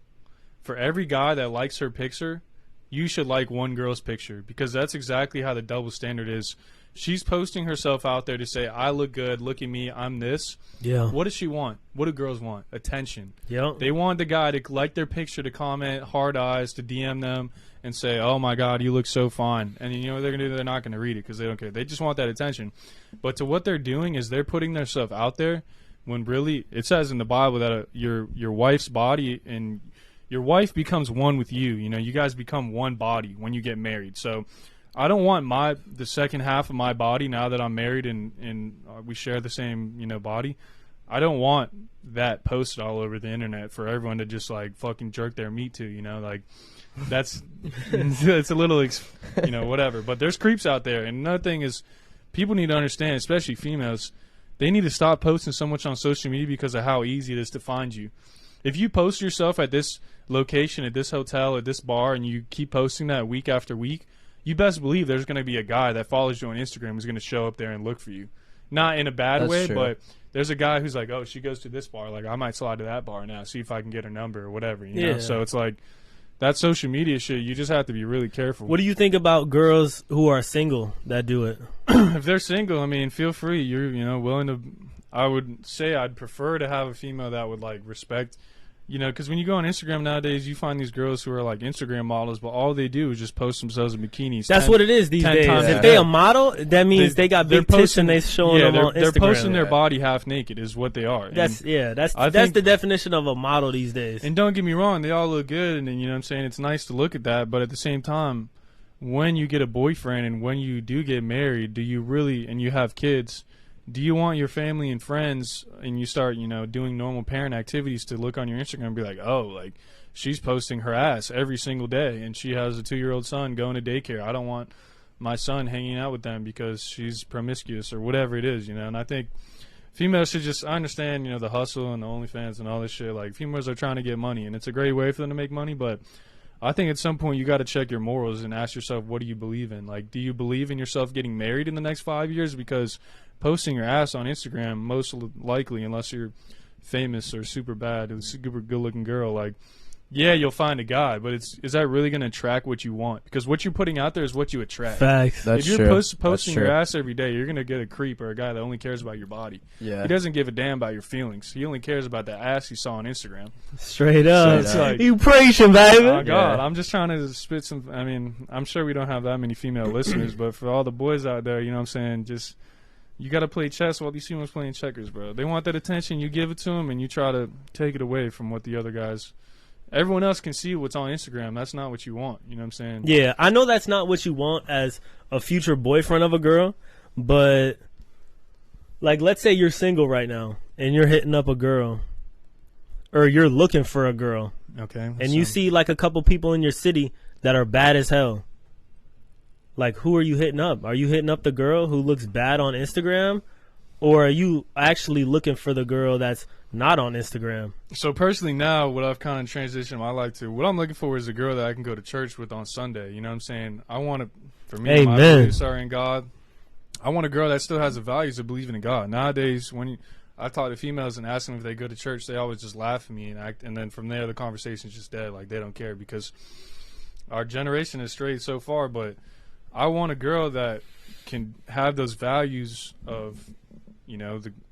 For every guy that likes her picture, you should like one girl's picture, because that's exactly how the double standard is. She's posting herself out there to say, I look good, look at me, I'm this. Yeah. What does she want? What do girls want? Attention. Yep. They want the guy to like their picture, to comment, hard eyes, to DM them and say, oh my God, you look so fine. And you know what they're going to do? They're not going to read it because they don't care. They just want that attention. But to what they're doing is they're putting their stuff out there when really it says in the Bible that your wife's body and your wife becomes one with you. You know, you guys become one body when you get married. So I don't want the second half of my body, now that I'm married and we share the same, you know, body. I don't want that posted all over the internet for everyone to just, like, fucking jerk their meat to, you know, like, that's it's a little, you know, whatever. But there's creeps out there. And another thing is, people need to understand, especially females, they need to stop posting so much on social media because of how easy it is to find you. If you post yourself at this location, at this hotel, at this bar, and you keep posting that week after week, you best believe there's going to be a guy that follows you on Instagram who's going to show up there and look for you. Not in a bad That's way, true. but there's a guy who's like, oh, she goes to this bar. Like, I might slide to that bar now, see if I can get her number or whatever. You know? So it's like that social media shit, you just have to be really careful. What do you think about girls who are single that do it? If they're single, I mean, feel free. You're, willing to. I would say I'd prefer to have a female that would like respect. Because when you go on Instagram nowadays, you find these girls who are like Instagram models, but all they do is just post themselves in bikinis. That's what it is these days. If they a model, that means they got big tits and they showing them on Instagram. They're posting their body half naked is what they are. That's the definition of a model these days. And don't get me wrong, they all look good, and you know what I'm saying, it's nice to look at that, but at the same time, when you get a boyfriend and when you do get married, do you really, and you have kids, do you want your family and friends, and you start, doing normal parent activities, to look on your Instagram and be like, oh, like, she's posting her ass every single day, and she has a 2-year-old son going to daycare. I don't want my son hanging out with them because she's promiscuous or whatever it is, And I think females should just, I understand, the hustle and the OnlyFans and all this shit. Like, females are trying to get money, and it's a great way for them to make money, but I think at some point you got to check your morals and ask yourself, what do you believe in? Like, do you believe in yourself getting married in the next 5 years? Because posting your ass on Instagram, most likely, unless you're famous or super bad, a super good-looking girl, like, yeah, you'll find a guy, but is that really going to attract what you want? Because what you're putting out there is what you attract. Facts. That's if you're true. posting your ass every day, you're going to get a creep or a guy that only cares about your body. Yeah. He doesn't give a damn about your feelings. He only cares about the ass he saw on Instagram. Straight up. So it's like, you preaching, baby. Oh, God. I'm just trying to spit some. I mean, I'm sure we don't have that many female listeners, but for all the boys out there, you know what I'm saying, just, you got to play chess while these females playing checkers, bro. They want that attention. You give it to them, and you try to take it away from what the other guys. Everyone else can see what's on Instagram. That's not what you want. You know what I'm saying? Yeah, I know that's not what you want as a future boyfriend of a girl, but, like, let's say you're single right now, and you're hitting up a girl, or you're looking for a girl, Okay. and you see, like, a couple people in your city that are bad as hell. Like, who are you hitting up? Are you hitting up the girl who looks bad on Instagram? Or are you actually looking for the girl that's not on Instagram? So personally now, what I've kind of transitioned my life to, what I'm looking for is a girl that I can go to church with on Sunday. You know what I'm saying? I want to, for me, Amen. my beliefs are in God. I want a girl that still has the values of believing in God. Nowadays, when I talk to females and ask them if they go to church, they always just laugh at me and then from there the conversation's just dead. Like, they don't care because our generation has strayed so far. But I want a girl that can have those values of,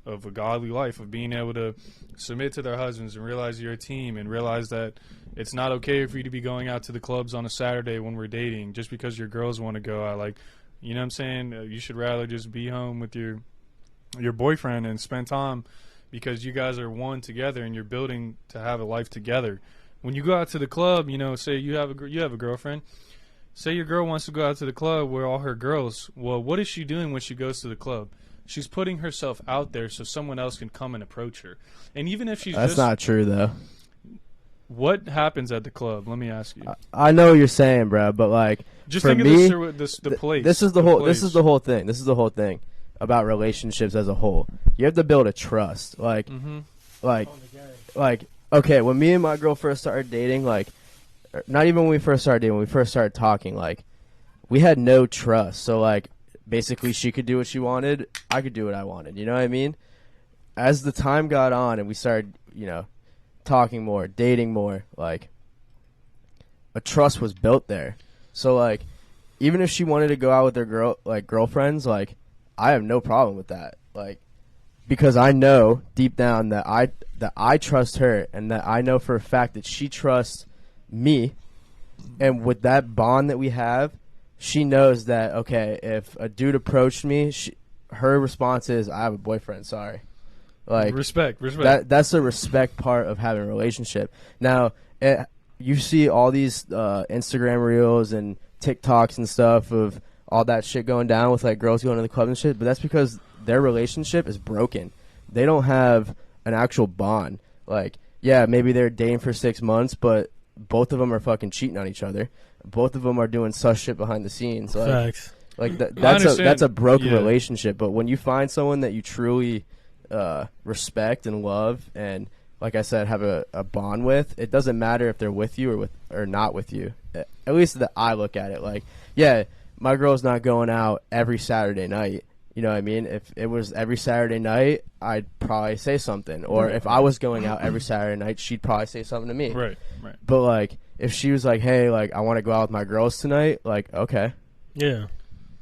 of a godly life, of being able to submit to their husbands and realize you're a team and realize that it's not okay for you to be going out to the clubs on a Saturday when we're dating just because your girls want to go out. Like, you know what I'm saying? You should rather just be home with your boyfriend and spend time because you guys are one together and you're building to have a life together. When you go out to the club, say you have a girlfriend. Say your girl wants to go out to the club where all her girls. Well, what is she doing when she goes to the club? She's putting herself out there so someone else can come and approach her. And even if she's That's not true, though. What happens at the club? Let me ask you. I know what you're saying, bro, but like, just for think me, of the place. This is the whole thing. This is the whole thing about relationships as a whole. You have to build a trust. Like, okay, when me and my girl first started dating, like, not even when we first started dating, when we first started talking, like, we had no trust. So, like, basically she could do what she wanted, I could do what I wanted. You know what I mean? As the time got on and we started, talking more, dating more, like, a trust was built there. So, like, even if she wanted to go out with her girlfriends, like, I have no problem with that. Like, because I know deep down that I trust her and that I know for a fact that she trusts me. And with that bond that we have, she knows that, okay, if a dude approached me, her response is, I have a boyfriend, sorry. Like, respect. That's the respect part of having a relationship. Now, you see all these Instagram reels and TikToks and stuff of all that shit going down with, like, girls going to the club and shit, but that's because their relationship is broken. They don't have an actual bond. Like, yeah, maybe they're dating for 6 months, but both of them are fucking cheating on each other. Both of them are doing sus shit behind the scenes. Like, Facts. Like I that's understand. a broken Yeah. relationship. But when you find someone that you truly respect and love, and like I said, have a bond with, it doesn't matter if they're with you or not with you. At least that I look at it. Like, yeah, my girl's not going out every Saturday night. You know what I mean? If it was every Saturday night, I'd probably say something. Or if I was going out every Saturday night, she'd probably say something to me. Right. Right. But like, if she was like, "Hey, like, I want to go out with my girls tonight," like, okay, Yeah.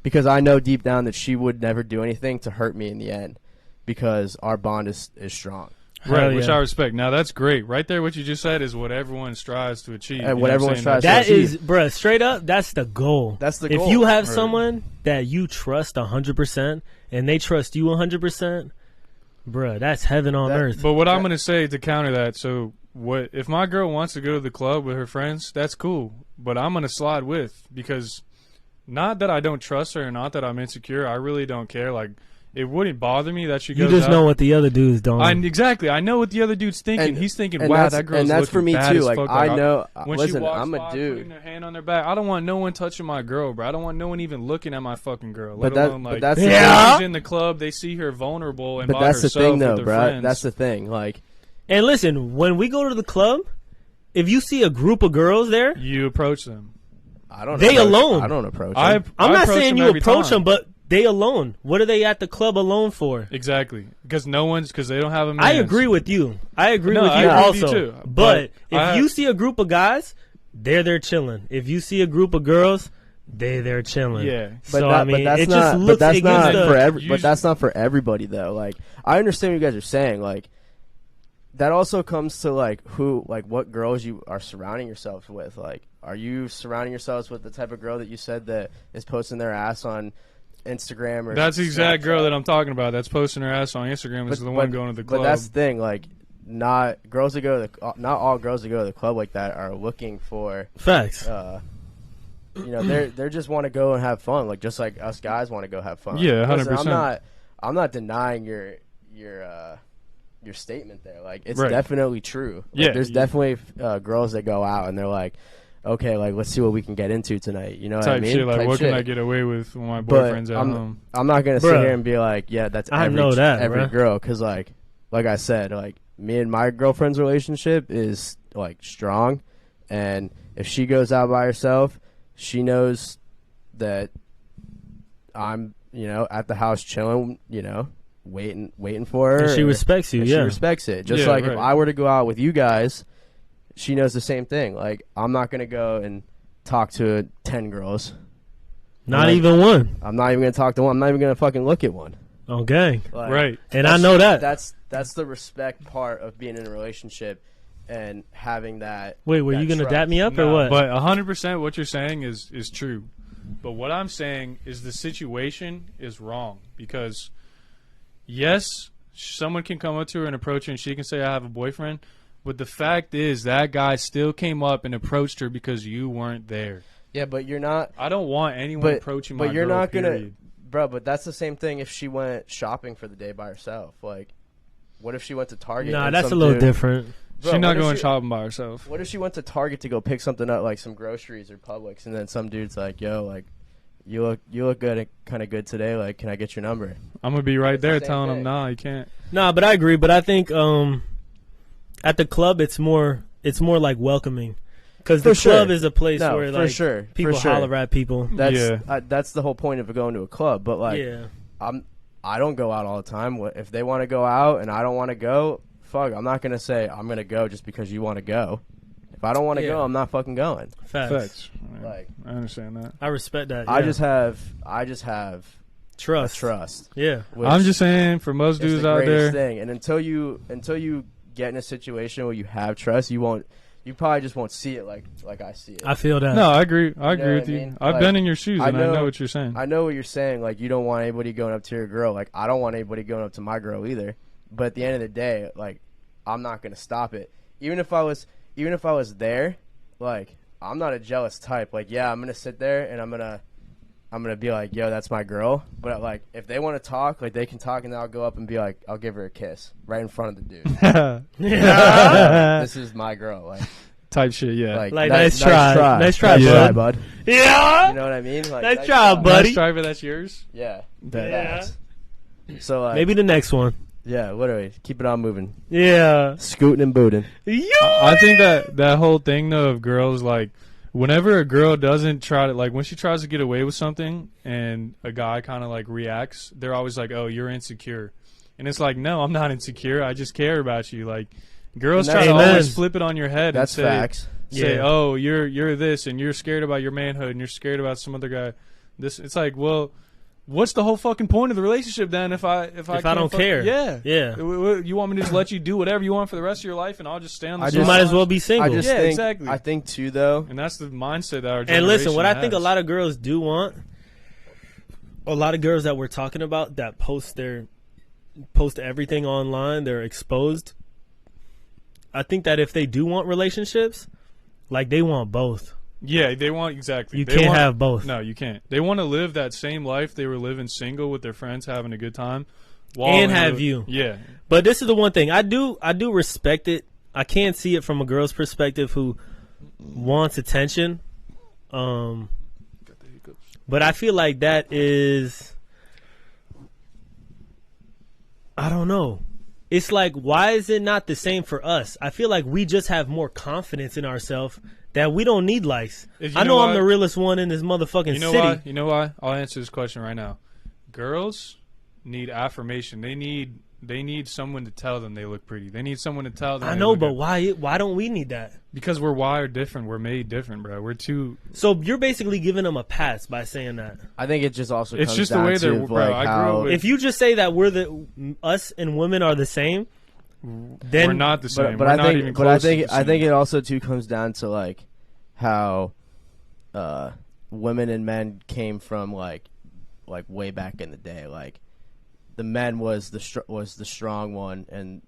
because I know deep down that she would never do anything to hurt me in the end, because our bond is strong. Right, Hell which yeah. I respect. Now that's great. Right there, what you just said is what everyone strives to achieve. And You what know everyone I'm saying? strives to That achieve. is, bruh, straight up, that's the goal. That's the If goal. you have Right. someone that you trust 100% and they trust you 100%, bruh, that's heaven on That- earth. But what I'm going to say to counter that, so what if my girl wants to go to the club with her friends, that's cool. But I'm going to slide with, because not that I don't trust her, not that I'm insecure, I really don't care. Like, it wouldn't bother me that she You goes just out. know what the other dudes don't. Exactly. I know what the other dude's thinking. And- He's thinking, and wow, that's- that girl's and that's looking for me bad too. as Like, fuck. I know. When Listen, she walks I'm by, a dude. putting her hand on her back, I don't want no one touching my girl, bro. I don't want no one even looking at my fucking girl. Let alone, like, that's Yeah. she's in the club, they see her vulnerable and but by that's the herself thing, with though, her bro. friends. That's the thing. Like, And listen, when we go to the club, if you see a group of girls there, You approach them. I don't. They approach, alone. I don't approach. I them. I'm not approach saying them you every approach time. them, but they alone. What are they at the club alone for? Exactly, because they don't have a man. I agree with you. I agree No, with I you agree with you also. too, But but if you see a group of guys, they're there chilling. If you see a group of girls, they're there chilling. Yeah. So But, I mean, that's it not. just But looks that's against not the. for every. Usually- But that's not for everybody, though. Like, I understand what you guys are saying. Like, that also comes to like what girls you are surrounding yourselves with. Like, are you surrounding yourselves with the type of girl that you said that is posting their ass on Instagram or? That's the exact girl Snapchat? that I'm talking about. That's posting her ass on Instagram. Is the one going to the club. But that's the thing. Like, not all girls that go to the club like that are looking for. Facts. They're just want to go and have fun, like just like us guys want to go have fun. Yeah, Listen, 100%. I'm not denying your statement there. Like, it's Right. definitely true. Like, Yeah. there's definitely girls that go out and they're like, okay, like, let's see what we can get into tonight. You know what I type mean? shit. Like, Type what shit. can I get away with when my But boyfriend's at home? I'm not gonna sit Bruh. here and be like, yeah, that's I every, know that, every bruh. girl, because like I said, like, me and my girlfriend's relationship is like strong, and if she goes out by herself, she knows that I'm at the house chilling, waiting for her. And she respects you, and yeah. she respects it. Just Yeah, like if right. I were to go out with you guys, she knows the same thing. Like, I'm not gonna go and talk to 10 girls. Not Like, even one. I'm not even gonna talk to one. I'm not even gonna fucking look at one. Okay. Like, Right. And I know that. That's the respect part of being in a relationship and having that. Wait, were that you going to trust. dap me up or No, what? But 100% what you're saying is true. But what I'm saying is the situation is wrong, because yes, someone can come up to her and approach her and she can say, I have a boyfriend. But the fact is that guy still came up and approached her because you weren't there. Yeah, but you're not. I don't want anyone But approaching my but you're girl, not gonna, period. bro. But that's the same thing if she went shopping for the day by herself. Like, what if she went to Target? Nah, and that's a some little dude- different. Bro, She's not what if going she- shopping by herself. What if she went to Target to go pick something up, like some groceries or Publix, and then some dude's like, "Yo, like, you look good, kind of good today. Like, can I get your number?" I'm going to be right It's the there same telling him, thing. nah, you can't. Nah, but I agree. But I think at the club, it's more like welcoming. Because the For sure. club is a place No, where for like sure, people for sure. holler at people. That's the whole point of going to a club. But like, Yeah. I don't go out all the time. If they want to go out and I don't want to go, fuck, I'm not gonna say I'm gonna go just because you want to go. If I don't want to Yeah. go, I'm not fucking going. Facts. Facts. Like, I understand that. I respect that. I yeah. just have trust. trust. Yeah. which I'm just saying, for most is dudes the out greatest there, thing. And until you get in a situation where you have trust, you probably just won't see it like I see it. I feel that. no, I agree. I know agree what with I you. mean? I've Like, been in your shoes, I and I know know- what you're saying. I know what you're saying. Like, you don't want anybody going up to your girl. Like, I don't want anybody going up to my girl either. But at the end of the day, like, I'm not gonna stop it. Even if I was there, like, I'm not a jealous type. Like, yeah, I'm gonna sit there and I'm gonna be like, yo, that's my girl. But like, if they want to talk, like, they can talk, and then I'll go up and be like, I'll give her a kiss right in front of the dude. Yeah. This is my girl. Like, type shit. Yeah. Like, nice try. Nice try, bud. bud. Yeah. You know what I mean? Like, nice try, buddy. Nice try, but that's yours. Yeah. Yeah. So like, maybe the next one. Yeah. What are we? Keep it on moving. Yeah. Scooting and booting. I think that whole thing though of girls, like, whenever a girl doesn't try to, like, when she tries to get away with something and a guy kind of like reacts, they're always like, "Oh, you're insecure," and it's like, no, I'm not insecure. I just care about you. Like, girls try to always flip it on your head. That's and say, facts. Say, "Oh, you're this, and you're scared about your manhood, and you're scared about some other guy." This, it's like, well, what's the whole fucking point of the relationship then? If I don't care, yeah. You want me to just let you do whatever you want for the rest of your life, and I'll just stay on the side? You might as well be single. Exactly. I think too, though, and that's the mindset that our generation and listen, what has. I think a lot of girls do want, a lot of girls that we're talking about that post everything online, they're exposed. I think that if they do want relationships, like, they want both. Yeah, they want, exactly. You can't have both. No, you can't. They want to live that same life they were living single with their friends, having a good time, and have you. Yeah. But this is the one thing I do respect it. I can't see it from a girl's perspective who wants attention. But I feel like that is, I don't know. It's like, why is it not the same for us? I feel like we just have more confidence in ourselves that we don't need likes. I know I'm the realest one in this motherfucking city. Why? You know why? I'll answer this question right now. Girls need affirmation. They need someone to tell them they look pretty. They need someone to tell them. I know, but why don't we need that? Because we're wired different. We're made different, bro. We're too. So you're basically giving them a pass by saying that. I think it just also. It's comes just down the way to, they're. Bro, like, I grew up with. If you just say that us and women are the same, then we're not the same. But we're I not think, even but close to the I same. think it also too comes down to like how women and men came from like way back in the day. Like, the men was the strong one, and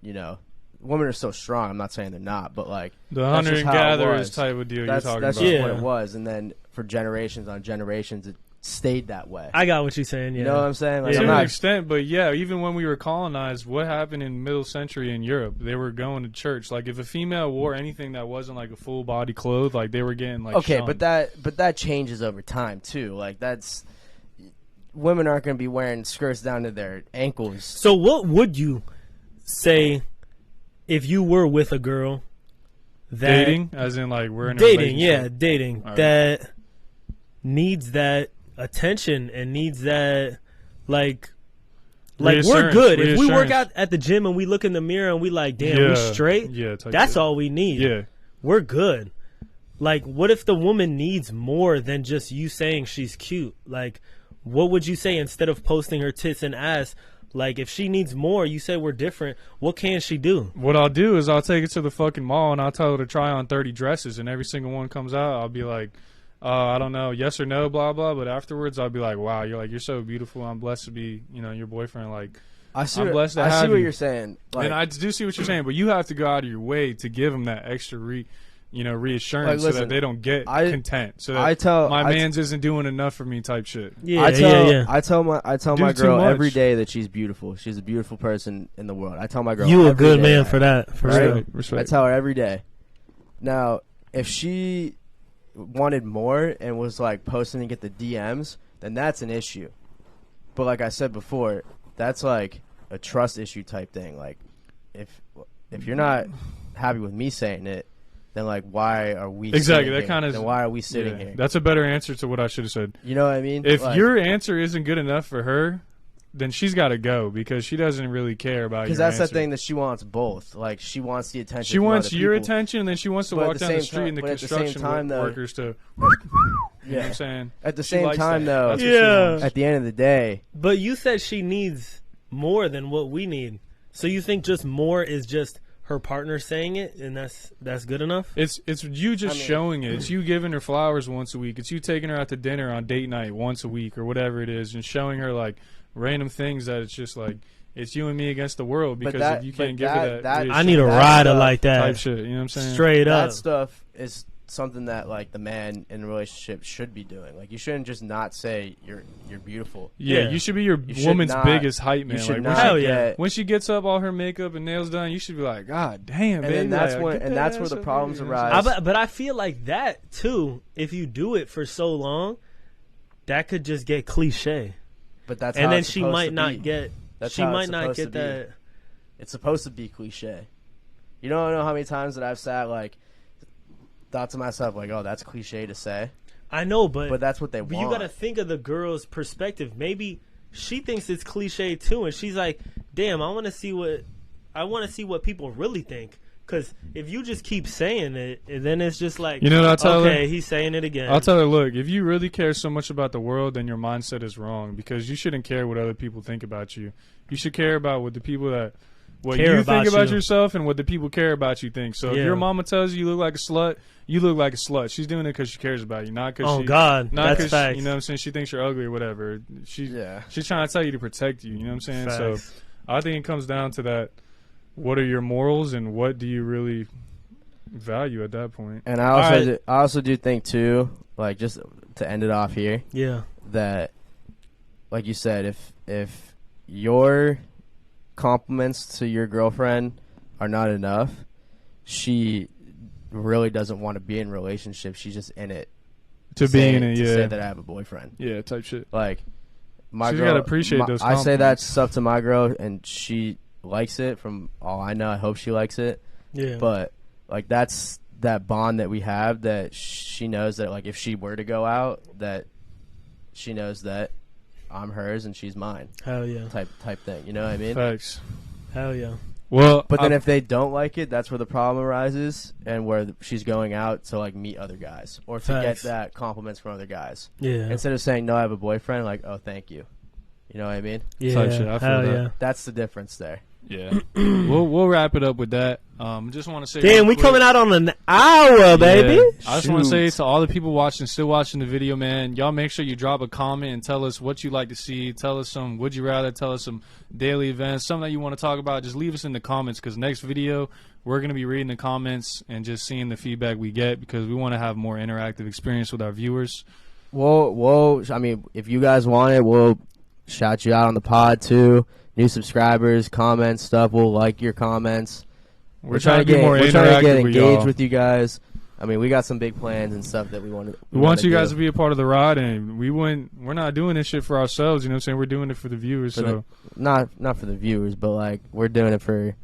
women are so strong. I'm not saying they're not, but like the hunter and gatherers type of deal that's you're talking that's about. just what it was, and then for generations on generations, it stayed that way. I got what you're saying. Yeah. You know what I'm saying? Like, To an extent, but yeah, even when we were colonized, what happened in middle century in Europe? They were going to church. Like, if a female wore anything that wasn't like a full body clothes, like, they were getting like okay, shunned. but that changes over time too. Like, that's women aren't going to be wearing skirts down to their ankles. So what would you say if you were with a girl that dating, as in like we're in a dating, relationship? dating All right. that needs that attention and needs that like we're good. If we work out at the gym and we look in the mirror and we like, damn, we straight. Yeah, that's all we need. Yeah, we're good. Like, what if the woman needs more than just you saying she's cute? Like, what would you say instead of posting her tits and ass? Like, if she needs more, you say we're different. What can she do? what I'll do is I'll take it to the fucking mall and I'll tell her to try on 30 dresses, and every single one comes out, I'll be like, I don't know, yes or no, blah blah. But afterwards, I'll be like, wow, you're so beautiful. I'm blessed to be, your boyfriend. Like, I'm blessed to have I see what you. you're saying. Like, And I do see what you're saying, but you have to go out of your way to give them that extra reassurance, Like, so listen, that they don't get content. So that my man's isn't doing enough for me, type shit. Yeah, I tell my Do too girl much. every day that she's beautiful. She's a beautiful person in the world. I tell my girl You a every good day man that, for that. For right? real. Respect. I tell her every day. Now, if she wanted more and was like posting to get the DMs, then that's an issue. But like I said before, that's like a trust issue type thing. Like, if you're not happy with me saying it, then like, why are we Exactly, sitting that here? kind of. Then why are we sitting here? That's a better answer to what I should have said. You know what I mean? If like, your answer isn't good enough for her, then she's got to go, because she doesn't really care about your because that's answer. the thing, that she wants both. Like, she wants the attention. She from wants other your people. attention, and then she wants to But at walk the down the same street time- and the but at the same construction time, though- workers to. You know what I'm saying? At the She same likes time, that. though, That's what she Yeah. wants. at the end of the day, But you said she needs more than what we need. So you think just more is just her partner saying it, and that's good enough? It's you just showing it. It's you giving her flowers once a week. It's you taking her out to dinner on date night once a week or whatever it is, and showing her like random things that it's just like, it's you and me against the world, because if you can't give her that I need a rider stuff- like type that. shit. You know what I'm saying? Straight that up. stuff is something that like the man in a relationship should be doing. Like you shouldn't just not say you're beautiful. Yeah, you should be your woman's biggest hype man. You should like, not when she gets up, all her makeup and nails done, you should be like, God damn, baby. And that's like, that's where the problems arise. But I feel like that too. If you do it for so long, that could just get cliche. But that's and how then it's she might not be. get. That's she might not get that. It's supposed to be cliche. You don't know how many times that I've sat like thought to myself like, oh, that's cliche to say. I know, but that's what they want. But you got to think of the girl's perspective. Maybe she thinks it's cliche too, and she's like, "Damn, I want to see what people really think." Because if you just keep saying it, then it's just like, you know what I'll tell her? He's saying it again. I'll tell her, look, if you really care so much about the world, then your mindset is wrong because you shouldn't care what other people think about you. You should care about what the people that you think about yourself and what the people care about you think. So if your mama tells you look like a slut, you look like a slut. She's doing it because she cares about you, not because that's facts. You know what I'm saying? She thinks you're ugly or whatever. She's trying to tell you to protect you. You know what I'm saying? Facts. So I think it comes down to that. What are your morals and what do you really value at that point? And I also do think too, like just to end it off here, that like you said, if your compliments to your girlfriend are not enough, she really doesn't want to be in a relationship. She's just in it to say that I have a boyfriend. Yeah, type shit. Like my she's girl, gotta appreciate those compliments. I say that stuff to my girl, and she likes it. From all I know, I hope she likes it. Yeah. But like that's that bond that we have. That she knows that like if she were to go out, that she knows that I'm hers and she's mine. Hell yeah. Type thing. You know what I mean? Thanks. Hell yeah. Well, but then if they don't like it, that's where the problem arises, and where she's going out to like meet other guys or to get that compliments from other guys. Yeah. Instead of saying no, I have a boyfriend, like, oh, thank you. You know what I mean? Yeah. I feel that. Yeah. That's the difference there. Yeah. we'll wrap it up with that. Just want to say, damn, we coming out on an hour, baby. I just want to say to all the people still watching the video, man, y'all make sure you drop a comment and tell us what you like to see. Tell us some would you rather. Tell us some daily events, something that you want to talk about. Just leave us in the comments because next video we're going to be reading the comments and just seeing the feedback we get because we want to have more interactive experience with our viewers. Well, I mean, if you guys want it, we'll shout you out on the pod too. New subscribers, comments, stuff. We'll like your comments. We're trying to get engaged with you guys. I mean, we got some big plans and stuff that we want to. We want you guys to be a part of the ride, and we're not doing this shit for ourselves. You know what I'm saying? We're doing it for the viewers. Not for the viewers, but like we're doing it for.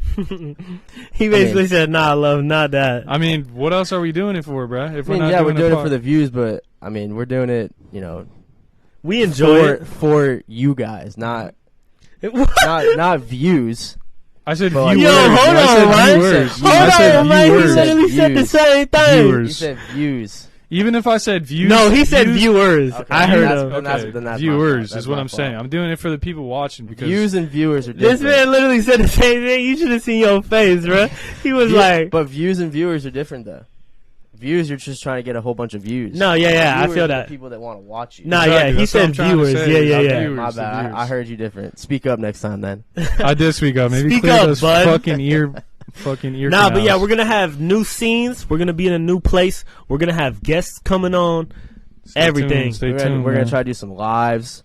He basically said, "Nah, love, not that." I mean, what else are we doing it for, bro? If we're doing it for the views, but I mean, we're doing it. You know, we enjoy it for you guys, not views. I said viewers. Yo, hold on, man. Hold on, man. He literally said the same thing. Viewers. He said views. Even if I said views. No, he said viewers. Okay. I heard him. That's viewers is what I'm saying. I'm doing it for the people watching because views and viewers are different. This man literally said the same thing. You should have seen your face, bro. He was like. But views and viewers are different, though. Views, you're just trying to get a whole bunch of views. No, I feel that. People that want to watch you. No, he said viewers. Yeah. My bad. I heard you different. Speak up next time, then. I did speak up. Maybe speak clear up, those bud. fucking ear. Nah, but yeah, we're gonna have new scenes. We're gonna be in a new place. We're gonna have guests coming on. Everything. Stay tuned. We're gonna try to do some lives.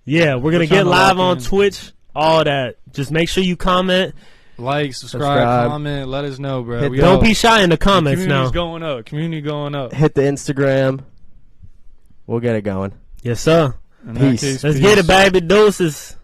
Yeah, we're gonna get live on Twitch. All that. Just make sure you comment. Like, subscribe, comment, let us know, bro. Don't be shy in the comments now. Community going up. Hit the Instagram. We'll get it going. Yes, sir. Peace. Let's get it, baby. Doses.